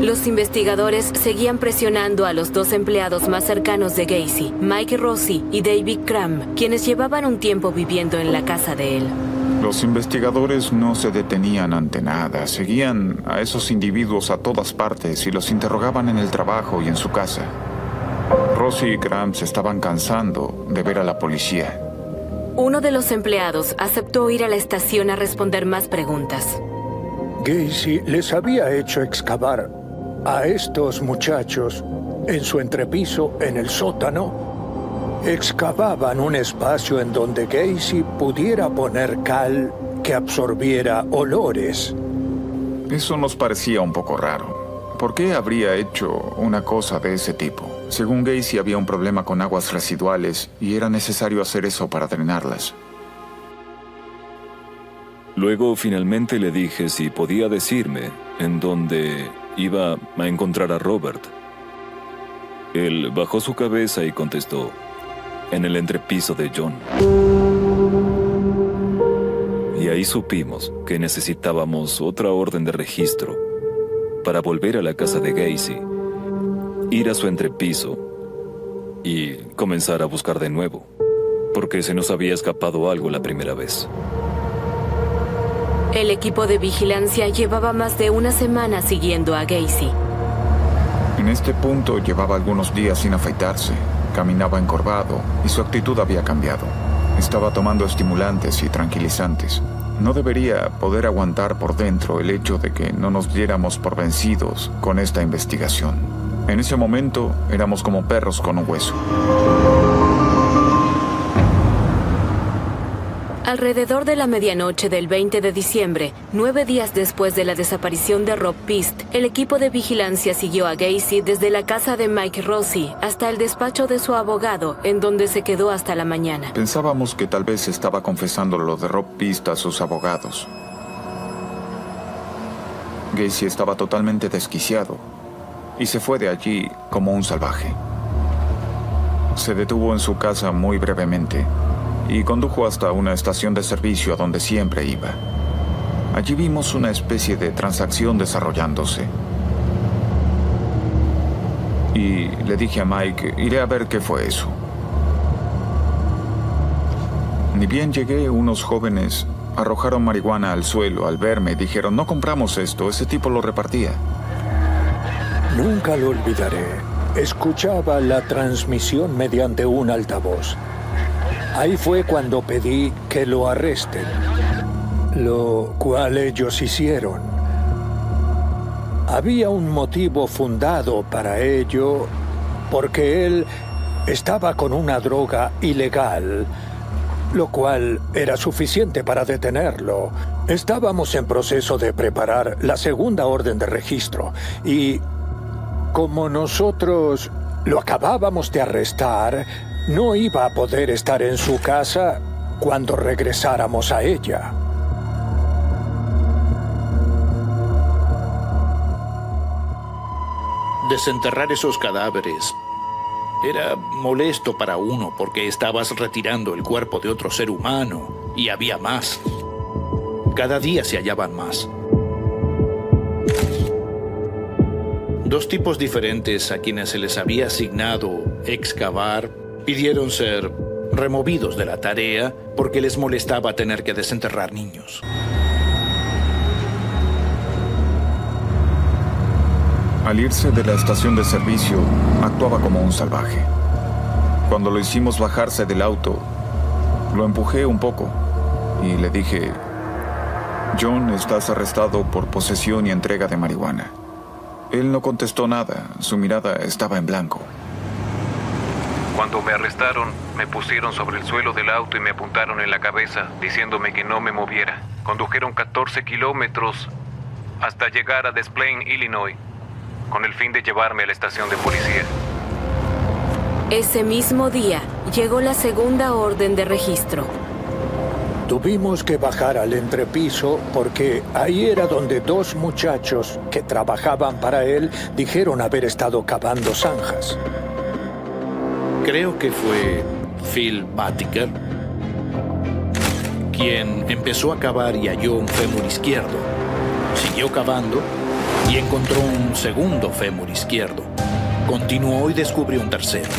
[SPEAKER 2] Los investigadores seguían presionando a los dos empleados más cercanos de Gacy, Mike Rossi y David Cram, quienes llevaban un tiempo viviendo en la casa de él.
[SPEAKER 4] Los investigadores no se detenían ante nada. Seguían a esos individuos a todas partes y los interrogaban en el trabajo y en su casa. Rossi y Cram se estaban cansando de ver a la policía.
[SPEAKER 2] Uno de los empleados aceptó ir a la estación a responder más preguntas.
[SPEAKER 15] Gacy les había hecho excavar a estos muchachos en su entrepiso en el sótano. Excavaban un espacio en donde Gacy pudiera poner cal que absorbiera olores.
[SPEAKER 4] Eso nos parecía un poco raro. ¿Por qué habría hecho una cosa de ese tipo? Según Gacy, había un problema con aguas residuales y era necesario hacer eso para drenarlas.
[SPEAKER 8] Luego finalmente le dije si podía decirme en dónde iba a encontrar a Robert. Él bajó su cabeza y contestó: en el entrepiso de John. Y ahí supimos que necesitábamos otra orden de registro para volver a la casa de Gacy, ir a su entrepiso y comenzar a buscar de nuevo, porque se nos había escapado algo la primera vez.
[SPEAKER 2] El equipo de vigilancia llevaba más de una semana siguiendo a Gacy.
[SPEAKER 4] En este punto llevaba algunos días sin afeitarse. Caminaba encorvado y su actitud había cambiado. Estaba tomando estimulantes y tranquilizantes. No debería poder aguantar por dentro el hecho de que no nos diéramos por vencidos con esta investigación. En ese momento éramos como perros con un hueso.
[SPEAKER 2] Alrededor de la medianoche del 20 de diciembre, 9 días después de la desaparición de Rob Pist, el equipo de vigilancia siguió a Gacy desde la casa de Mike Rossi hasta el despacho de su abogado, en donde se quedó hasta la mañana.
[SPEAKER 4] Pensábamos que tal vez estaba confesando lo de Rob Pist a sus abogados. Gacy estaba totalmente desquiciado y se fue de allí como un salvaje. Se detuvo en su casa muy brevemente y condujo hasta una estación de servicio a donde siempre iba. Allí vimos una especie de transacción desarrollándose. Y le dije a Mike, iré a ver qué fue eso. Ni bien llegué, unos jóvenes arrojaron marihuana al suelo al verme y dijeron, no compramos esto, ese tipo lo repartía.
[SPEAKER 15] Nunca lo olvidaré. Escuchaba la transmisión mediante un altavoz. Ahí fue cuando pedí que lo arresten, lo cual ellos hicieron. Había un motivo fundado para ello, porque él estaba con una droga ilegal, lo cual era suficiente para detenerlo. Estábamos en proceso de preparar la segunda orden de registro, y como nosotros lo acabábamos de arrestar, no iba a poder estar en su casa cuando regresáramos a ella.
[SPEAKER 10] Desenterrar esos cadáveres era molesto para uno porque estabas retirando el cuerpo de otro ser humano y había más. Cada día se hallaban más. Dos tipos diferentes a quienes se les había asignado excavar pidieron ser removidos de la tarea porque les molestaba tener que desenterrar niños.
[SPEAKER 4] Al irse de la estación de servicio, actuaba como un salvaje. Cuando lo hicimos bajarse del auto, lo empujé un poco y le dije, John, estás arrestado por posesión y entrega de marihuana. Él no contestó nada, su mirada estaba en blanco.
[SPEAKER 14] Cuando me arrestaron, me pusieron sobre el suelo del auto y me apuntaron en la cabeza, diciéndome que no me moviera. Condujeron 14 kilómetros hasta llegar a Des Plaines, Illinois, con el fin de llevarme a la estación de policía.
[SPEAKER 2] Ese mismo día llegó la segunda orden de registro.
[SPEAKER 18] Tuvimos que bajar al entrepiso porque ahí era donde 2 muchachos que trabajaban para él dijeron haber estado cavando zanjas.
[SPEAKER 10] Creo que fue Phil Batiker quien empezó a cavar y halló un fémur izquierdo. Siguió cavando y encontró un segundo fémur izquierdo. Continuó y descubrió un tercero.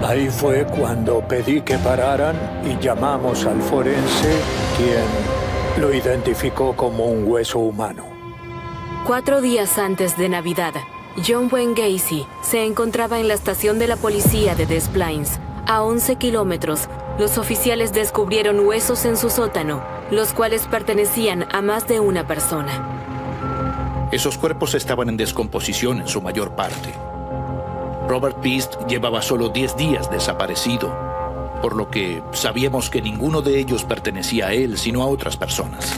[SPEAKER 18] Ahí fue cuando pedí que pararan y llamamos al forense, quien lo identificó como un hueso humano.
[SPEAKER 2] 4 días antes de Navidad, John Wayne Gacy se encontraba en la estación de la policía de Des Plaines. A 11 kilómetros, los oficiales descubrieron huesos en su sótano, los cuales pertenecían a más de una persona.
[SPEAKER 10] Esos cuerpos estaban en descomposición en su mayor parte. Robert Peast llevaba solo 10 días desaparecido, por lo que sabíamos que ninguno de ellos pertenecía a él, sino a otras personas.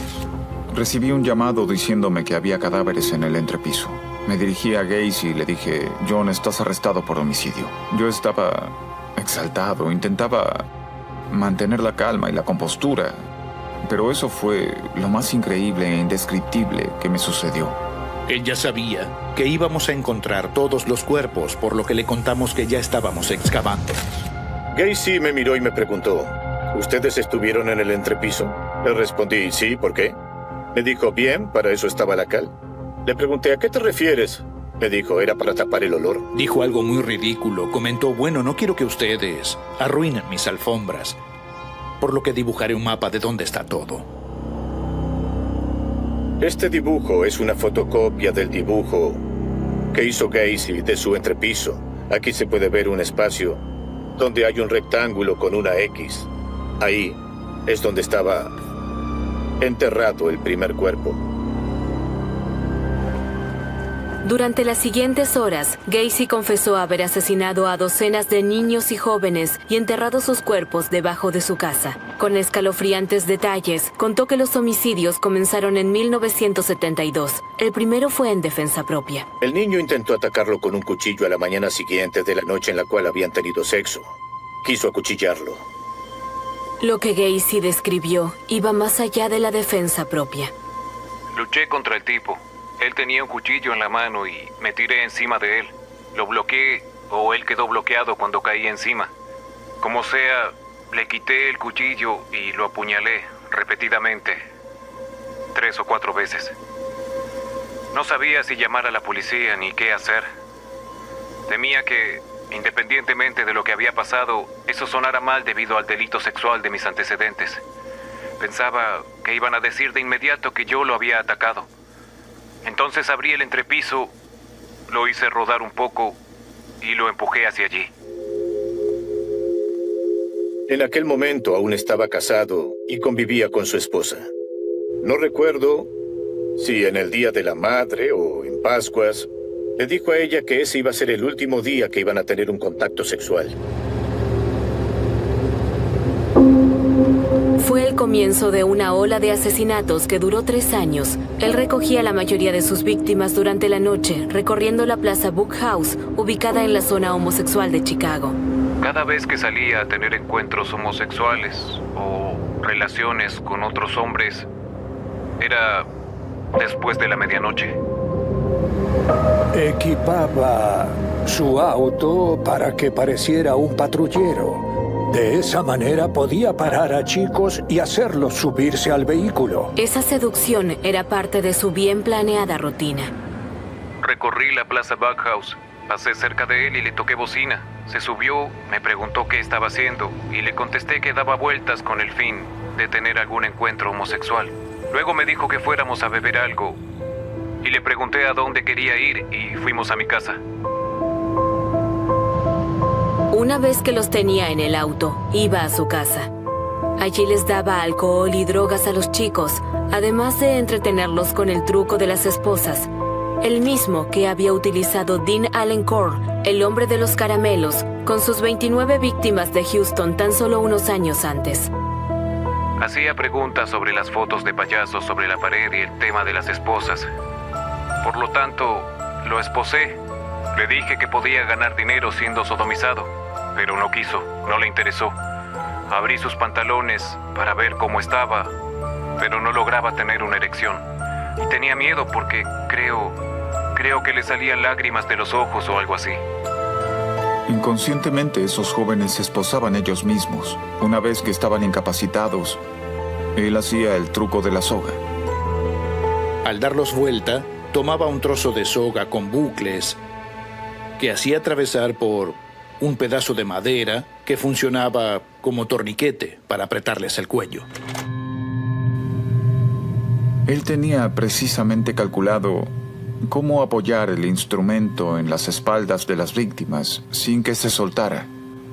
[SPEAKER 4] Recibí un llamado diciéndome que había cadáveres en el entrepiso. Me dirigí a Gacy y le dije, John, estás arrestado por homicidio. Yo estaba exaltado, intentaba mantener la calma y la compostura, pero eso fue lo más increíble e indescriptible que me sucedió.
[SPEAKER 10] Él ya sabía que íbamos a encontrar todos los cuerpos, por lo que le contamos que ya estábamos excavando.
[SPEAKER 17] Gacy me miró y me preguntó, ¿ustedes estuvieron en el entrepiso? Le respondí, sí, ¿por qué? Me dijo, bien, para eso estaba la cal. Le pregunté, ¿a qué te refieres? Me dijo, era para tapar el olor.
[SPEAKER 10] Dijo algo muy ridículo. Comentó, bueno, no quiero que ustedes arruinen mis alfombras, por lo que dibujaré un mapa de dónde está todo.
[SPEAKER 17] Este dibujo es una fotocopia del dibujo que hizo Gacy de su entrepiso. Aquí se puede ver un espacio donde hay un rectángulo con una X. Ahí es donde estaba enterrado el primer cuerpo.
[SPEAKER 2] Durante las siguientes horas, Gacy confesó haber asesinado a docenas de niños y jóvenes y enterrado sus cuerpos debajo de su casa. Con escalofriantes detalles, contó que los homicidios comenzaron en 1972. El primero fue en defensa propia.
[SPEAKER 17] El niño intentó atacarlo con un cuchillo a la mañana siguiente de la noche en la cual habían tenido sexo. Quiso acuchillarlo.
[SPEAKER 2] Lo que Gacy describió iba más allá de la defensa propia.
[SPEAKER 14] Luché contra el tipo. Él tenía un cuchillo en la mano y me tiré encima de él. Lo bloqueé o él quedó bloqueado cuando caí encima. Como sea, le quité el cuchillo y lo apuñalé repetidamente. 3 o 4 veces. No sabía si llamar a la policía ni qué hacer. Temía que, independientemente de lo que había pasado, eso sonara mal debido al delito sexual de mis antecedentes. Pensaba que iban a decir de inmediato que yo lo había atacado. Entonces abrí el entrepiso, lo hice rodar un poco y lo empujé hacia allí.
[SPEAKER 17] En aquel momento aún estaba casado y convivía con su esposa. No recuerdo si en el Día de la Madre o en Pascuas, le dijo a ella que ese iba a ser el último día que iban a tener un contacto sexual.
[SPEAKER 2] Fue el comienzo de una ola de asesinatos que duró 3 años. Él recogía a la mayoría de sus víctimas durante la noche, recorriendo la Plaza Book House, ubicada en la zona homosexual de Chicago.
[SPEAKER 14] Cada vez que salía a tener encuentros homosexuales o relaciones con otros hombres, era después de la medianoche.
[SPEAKER 18] Equipaba su auto para que pareciera un patrullero. De esa manera podía parar a chicos y hacerlos subirse al vehículo.
[SPEAKER 2] Esa seducción era parte de su bien planeada rutina.
[SPEAKER 14] Recorrí la Plaza Buckhouse, pasé cerca de él y le toqué bocina. Se subió, me preguntó qué estaba haciendo y le contesté que daba vueltas con el fin de tener algún encuentro homosexual. Luego me dijo que fuéramos a beber algo y le pregunté a dónde quería ir y fuimos a mi casa.
[SPEAKER 2] Una vez que los tenía en el auto, iba a su casa. Allí les daba alcohol y drogas a los chicos, además de entretenerlos con el truco de las esposas, el mismo que había utilizado Dean Allen Core, el hombre de los caramelos, con sus 29 víctimas de Houston tan solo unos años antes.
[SPEAKER 14] Hacía preguntas sobre las fotos de payasos sobre la pared y el tema de las esposas. Por lo tanto, lo esposé. Le dije que podía ganar dinero siendo sodomizado, pero no quiso, no le interesó. Abrí sus pantalones para ver cómo estaba, pero no lograba tener una erección. Y tenía miedo porque creo que le salían lágrimas de los ojos o algo así.
[SPEAKER 4] Inconscientemente, esos jóvenes se esposaban ellos mismos. Una vez que estaban incapacitados, él hacía el truco de la soga.
[SPEAKER 10] Al darlos vuelta, tomaba un trozo de soga con bucles que hacía atravesar por un pedazo de madera que funcionaba como torniquete para apretarles el cuello.
[SPEAKER 4] Él tenía precisamente calculado cómo apoyar el instrumento en las espaldas de las víctimas sin que se soltara.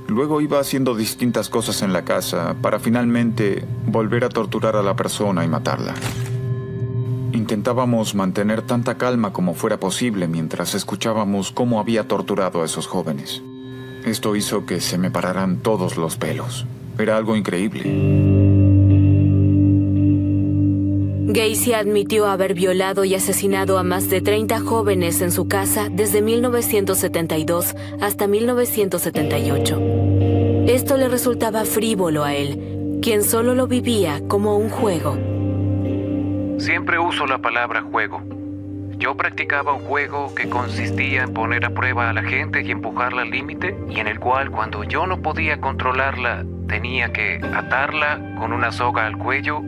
[SPEAKER 4] Luego iba haciendo distintas cosas en la casa para finalmente volver a torturar a la persona y matarla. Intentábamos mantener tanta calma como fuera posible mientras escuchábamos cómo había torturado a esos jóvenes. Esto hizo que se me pararan todos los pelos. Era algo increíble.
[SPEAKER 2] Gacy admitió haber violado y asesinado a más de 30 jóvenes en su casa desde 1972 hasta 1978. Esto le resultaba frívolo a él, quien solo lo vivía como un juego.
[SPEAKER 14] Siempre uso la palabra juego. Yo practicaba un juego que consistía en poner a prueba a la gente y empujarla al límite, y en el cual, cuando yo no podía controlarla, tenía que atarla con una soga al cuello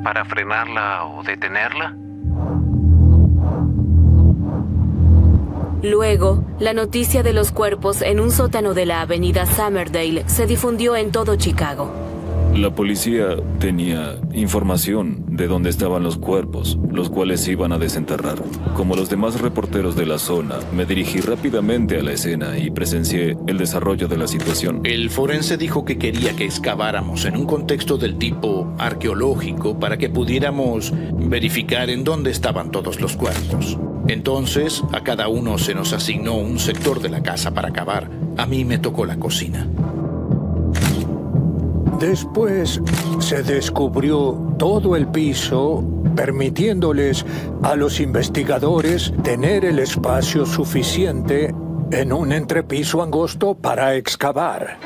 [SPEAKER 14] para frenarla o detenerla.
[SPEAKER 2] Luego, la noticia de los cuerpos en un sótano de la avenida Summerdale se difundió en todo Chicago.
[SPEAKER 8] La policía tenía información de dónde estaban los cuerpos, los cuales iban a desenterrar. Como los demás reporteros de la zona, me dirigí rápidamente a la escena y presencié el desarrollo de la situación.
[SPEAKER 10] El forense dijo que quería que excaváramos en un contexto del tipo arqueológico para que pudiéramos verificar en dónde estaban todos los cuerpos. Entonces, a cada uno se nos asignó un sector de la casa para cavar. A mí me tocó la cocina.
[SPEAKER 18] Después se descubrió todo el piso, permitiéndoles a los investigadores tener el espacio suficiente en un entrepiso angosto para excavar.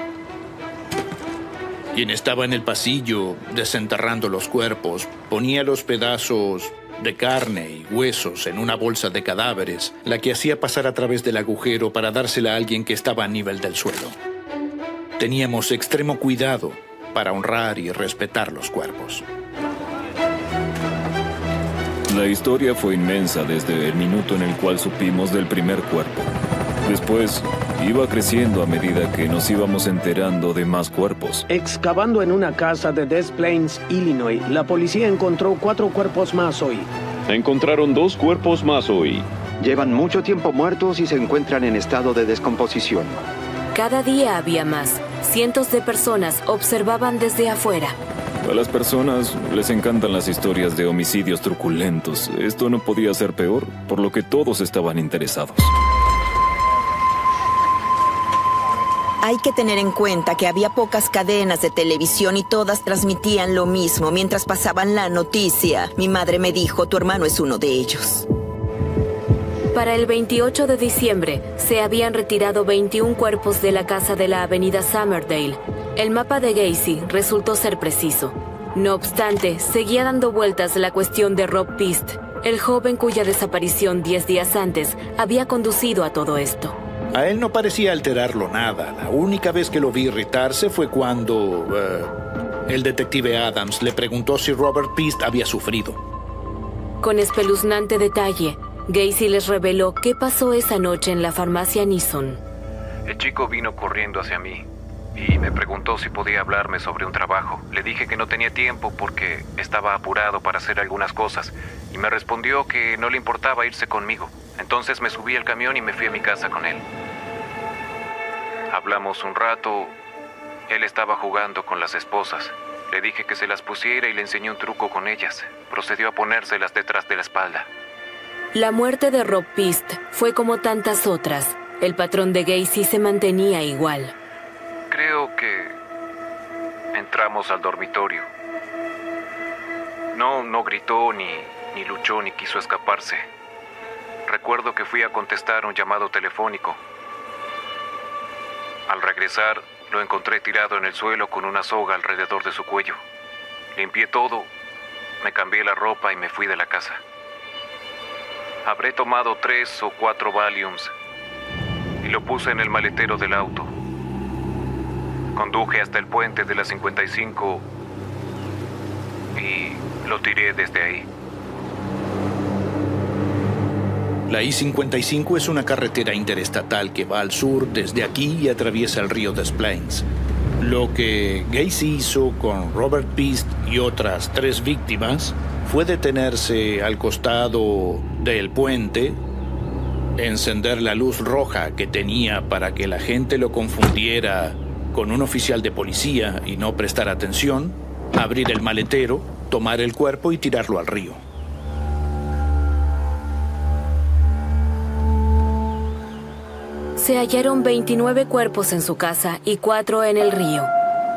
[SPEAKER 10] Quien estaba en el pasillo desenterrando los cuerpos ponía los pedazos de carne y huesos en una bolsa de cadáveres, la que hacía pasar a través del agujero para dársela a alguien que estaba a nivel del suelo. Teníamos extremo cuidado para honrar y respetar los cuerpos.
[SPEAKER 8] La historia fue inmensa desde el minuto en el cual supimos del primer cuerpo. Después, iba creciendo a medida que nos íbamos enterando de más cuerpos.
[SPEAKER 5] Excavando en una casa de Des Plaines, Illinois, la policía encontró 4 cuerpos más hoy.
[SPEAKER 19] Encontraron 2 cuerpos más hoy.
[SPEAKER 6] Llevan mucho tiempo muertos y se encuentran en estado de descomposición.
[SPEAKER 2] Cada día había más. Cientos de personas observaban desde afuera.
[SPEAKER 8] A las personas les encantan las historias de homicidios truculentos. Esto no podía ser peor, por lo que todos estaban interesados.
[SPEAKER 7] Hay que tener en cuenta que había pocas cadenas de televisión y todas transmitían lo mismo mientras pasaban la noticia. Mi madre me dijo, tu hermano es uno de ellos.
[SPEAKER 2] Para el 28 de diciembre, se habían retirado 21 cuerpos de la casa de la avenida Summerdale. El mapa de Gacy resultó ser preciso. No obstante, seguía dando vueltas la cuestión de Rob Pist, el joven cuya desaparición 10 días antes había conducido a todo esto.
[SPEAKER 10] A él no parecía alterarlo nada. La única vez que lo vi irritarse fue cuando el detective Adams le preguntó si Robert Pist había sufrido.
[SPEAKER 2] Con espeluznante detalle, Gacy les reveló qué pasó esa noche en la farmacia Nisson.
[SPEAKER 14] El chico vino corriendo hacia mí y me preguntó si podía hablarme sobre un trabajo. Le dije que no tenía tiempo porque estaba apurado para hacer algunas cosas y me respondió que no le importaba irse conmigo. Entonces me subí al camión y me fui a mi casa con él. Hablamos un rato. Él estaba jugando con las esposas. Le dije que se las pusiera y le enseñé un truco con ellas. Procedió a ponérselas detrás de la espalda.
[SPEAKER 2] La muerte de Rob Pist fue como tantas otras. El patrón de Gacy se mantenía igual.
[SPEAKER 14] Creo que entramos al dormitorio. No gritó, ni luchó, ni quiso escaparse. Recuerdo que fui a contestar un llamado telefónico. Al regresar, Lo encontré tirado en el suelo con una soga alrededor de su cuello. Limpié todo, me cambié la ropa y me fui de la casa. Habré tomado 3 o 4 Valiums y lo puse en el maletero del auto. Conduje hasta el puente de la 55 y lo tiré desde ahí.
[SPEAKER 10] La I-55 es una carretera interestatal que va al sur desde aquí y atraviesa el río Des Plaines. Lo que Gacy hizo con Robert Piest y otras 3 víctimas fue detenerse al costado del puente, encender la luz roja que tenía para que la gente lo confundiera con un oficial de policía y no prestar atención, abrir el maletero, tomar el cuerpo y tirarlo al río.
[SPEAKER 2] Se hallaron 29 cuerpos en su casa y 4 en el río.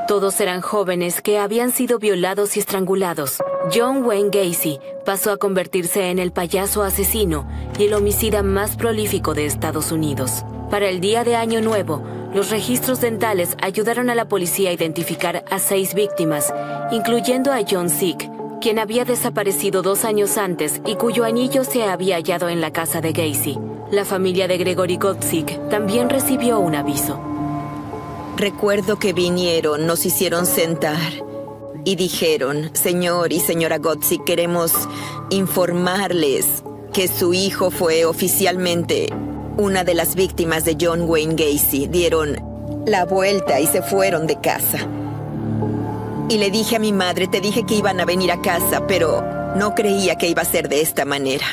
[SPEAKER 2] Todos eran jóvenes que habían sido violados y estrangulados. John Wayne Gacy pasó a convertirse en el payaso asesino y el homicida más prolífico de Estados Unidos. Para el día de Año Nuevo, los registros dentales ayudaron a la policía a identificar a 6 víctimas, incluyendo a John Sick, quien había desaparecido 2 años antes y cuyo anillo se había hallado en la casa de Gacy. La familia de Gregory Godzik también recibió un aviso.
[SPEAKER 7] Recuerdo que vinieron, nos hicieron sentar y dijeron: señor y señora Godzik, queremos informarles que su hijo fue oficialmente una de las víctimas de John Wayne Gacy. Dieron la vuelta y se fueron de casa. Y le dije a mi madre, te dije que iban a venir a casa, pero no creía que iba a ser de esta manera.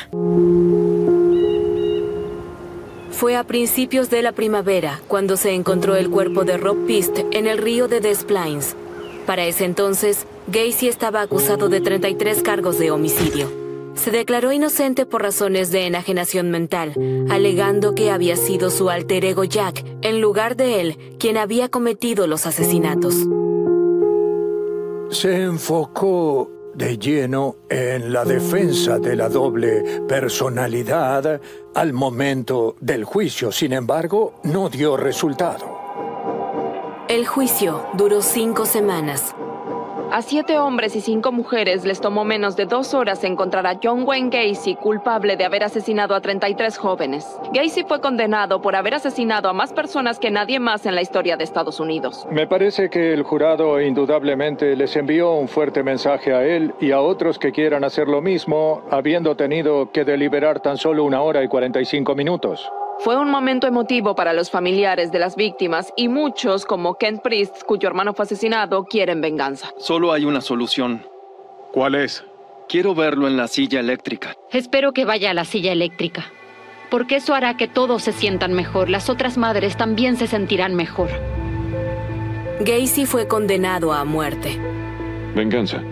[SPEAKER 2] Fue a principios de la primavera cuando se encontró el cuerpo de Rob Piest en el río de Des Plaines. Para ese entonces, Gacy estaba acusado de 33 cargos de homicidio. Se declaró inocente por razones de enajenación mental, alegando que había sido su alter ego Jack, en lugar de él, quien había cometido los asesinatos.
[SPEAKER 18] Se enfocó de lleno en la defensa de la doble personalidad al momento del juicio. Sin embargo, no dio resultado.
[SPEAKER 2] El juicio duró 5 semanas.
[SPEAKER 12] A 7 hombres y 5 mujeres les tomó menos de 2 horas encontrar a John Wayne Gacy culpable de haber asesinado a 33 jóvenes. Gacy fue condenado por haber asesinado a más personas que nadie más en la historia de Estados Unidos.
[SPEAKER 15] Me parece que el jurado indudablemente les envió un fuerte mensaje a él y a otros que quieran hacer lo mismo, habiendo tenido que deliberar tan solo 1 hora y 45 minutos.
[SPEAKER 12] Fue un momento emotivo para los familiares de las víctimas y muchos, como Kent Priest, cuyo hermano fue asesinado, quieren venganza.
[SPEAKER 13] Solo hay una solución.
[SPEAKER 11] ¿Cuál es?
[SPEAKER 13] Quiero verlo en la silla eléctrica.
[SPEAKER 20] Espero que vaya a la silla eléctrica, porque eso hará que todos se sientan mejor. Las otras madres también se sentirán mejor.
[SPEAKER 2] Gacy fue condenado a muerte.
[SPEAKER 9] Venganza.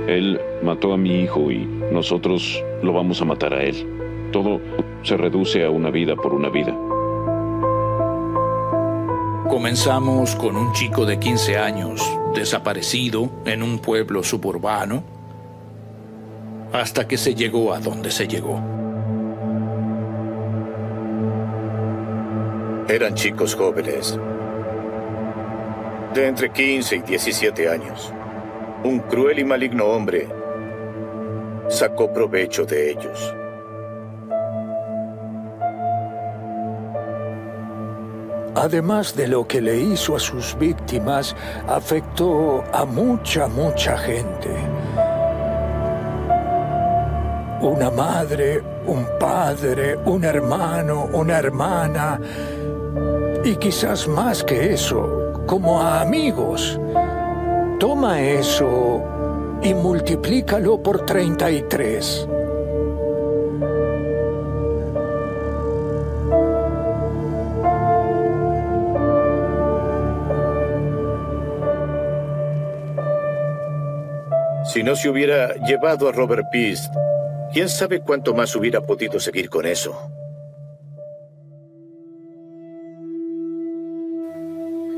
[SPEAKER 9] Él mató a mi hijo y nosotros lo vamos a matar a él. Todo se reduce a una vida por una vida.
[SPEAKER 10] Comenzamos con un chico de 15 años, desaparecido en un pueblo suburbano, hasta que se llegó a donde se llegó.
[SPEAKER 17] Eran chicos jóvenes, de entre 15 y 17 años. Un cruel y maligno hombre sacó provecho de ellos.
[SPEAKER 18] Además de lo que le hizo a sus víctimas, afectó a mucha gente. Una madre, un padre, un hermano, una hermana, y quizás más que eso, como a amigos. Toma eso y multiplícalo por 33.
[SPEAKER 17] Si no se hubiera llevado a Robert Piest, ¿quién sabe cuánto más hubiera podido seguir con eso?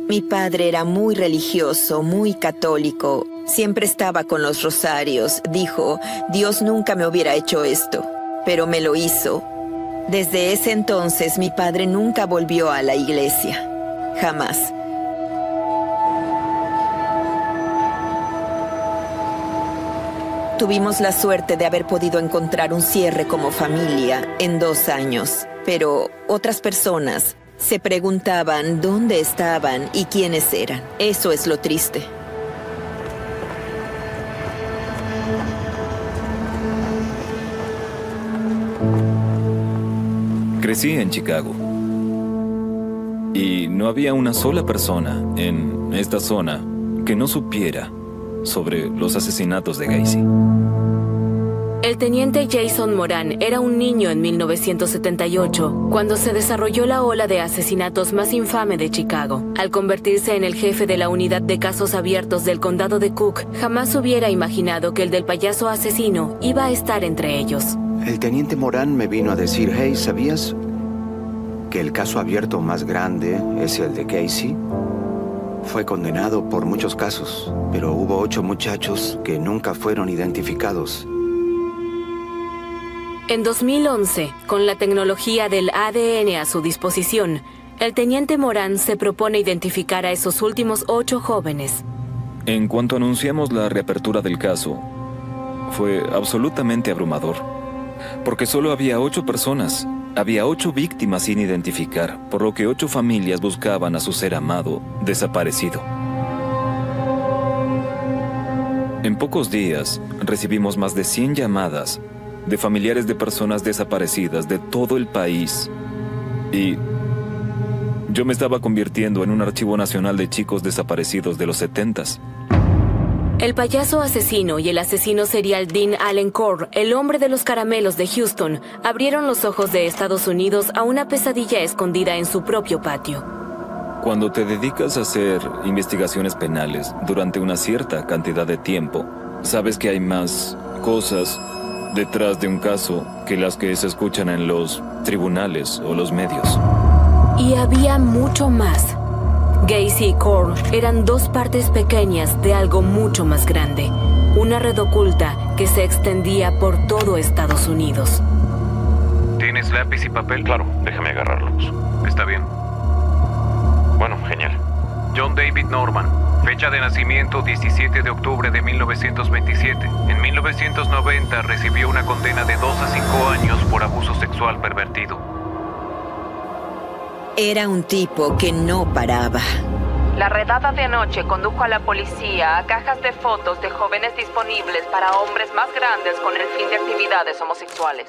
[SPEAKER 7] Mi padre era muy religioso, muy católico. Siempre estaba con los rosarios. Dijo, Dios nunca me hubiera hecho esto, pero me lo hizo. Desde ese entonces, mi padre nunca volvió a la iglesia. Jamás. Tuvimos la suerte de haber podido encontrar un cierre como familia en 2 años, pero otras personas se preguntaban dónde estaban y quiénes eran. Eso es lo triste.
[SPEAKER 8] Crecí en Chicago y no había una sola persona en esta zona que no supiera sobre los asesinatos de Gacy.
[SPEAKER 2] El teniente Jason Moran era un niño en 1978, cuando se desarrolló la ola de asesinatos más infame de Chicago. Al convertirse en el jefe de la unidad de casos abiertos del condado de Cook, jamás hubiera imaginado que el del payaso asesino iba a estar entre ellos.
[SPEAKER 6] El teniente Moran me vino a decir, hey, ¿sabías que el caso abierto más grande es el de Gacy? Fue condenado por muchos casos, pero hubo 8 muchachos que nunca fueron identificados.
[SPEAKER 2] En 2011, con la tecnología del ADN a su disposición, el teniente Moran se propone identificar a esos últimos 8 jóvenes.
[SPEAKER 8] En cuanto anunciamos la reapertura del caso, fue absolutamente abrumador, porque solo había 8 personas, había 8 víctimas sin identificar, por lo que 8 familias buscaban a su ser amado desaparecido. En pocos días, recibimos más de 100 llamadas de familiares de personas desaparecidas de todo el país. Y yo me estaba convirtiendo en un archivo nacional de chicos desaparecidos de los 70s.
[SPEAKER 2] El payaso asesino y el asesino serial Dean Allen Core, el hombre de los caramelos de Houston, abrieron los ojos de Estados Unidos a una pesadilla escondida en su propio patio.
[SPEAKER 8] Cuando te dedicas a hacer investigaciones penales durante una cierta cantidad de tiempo, sabes que hay más cosas detrás de un caso que las que se escuchan en los tribunales o los medios.
[SPEAKER 2] Y había mucho más. Gacy y Core eran 2 partes pequeñas de algo mucho más grande. Una red oculta que se extendía por todo Estados Unidos.
[SPEAKER 14] ¿Tienes lápiz y papel? Claro, déjame agarrarlos. Está bien. Bueno, genial. John David Norman. Fecha de nacimiento 17 de octubre de 1927. En 1990 recibió una condena de 2 a 5 años por abuso sexual pervertido.
[SPEAKER 7] Era un tipo que no paraba.
[SPEAKER 12] La redada de anoche condujo a la policía a cajas de fotos de jóvenes disponibles para hombres más grandes con el fin de actividades homosexuales.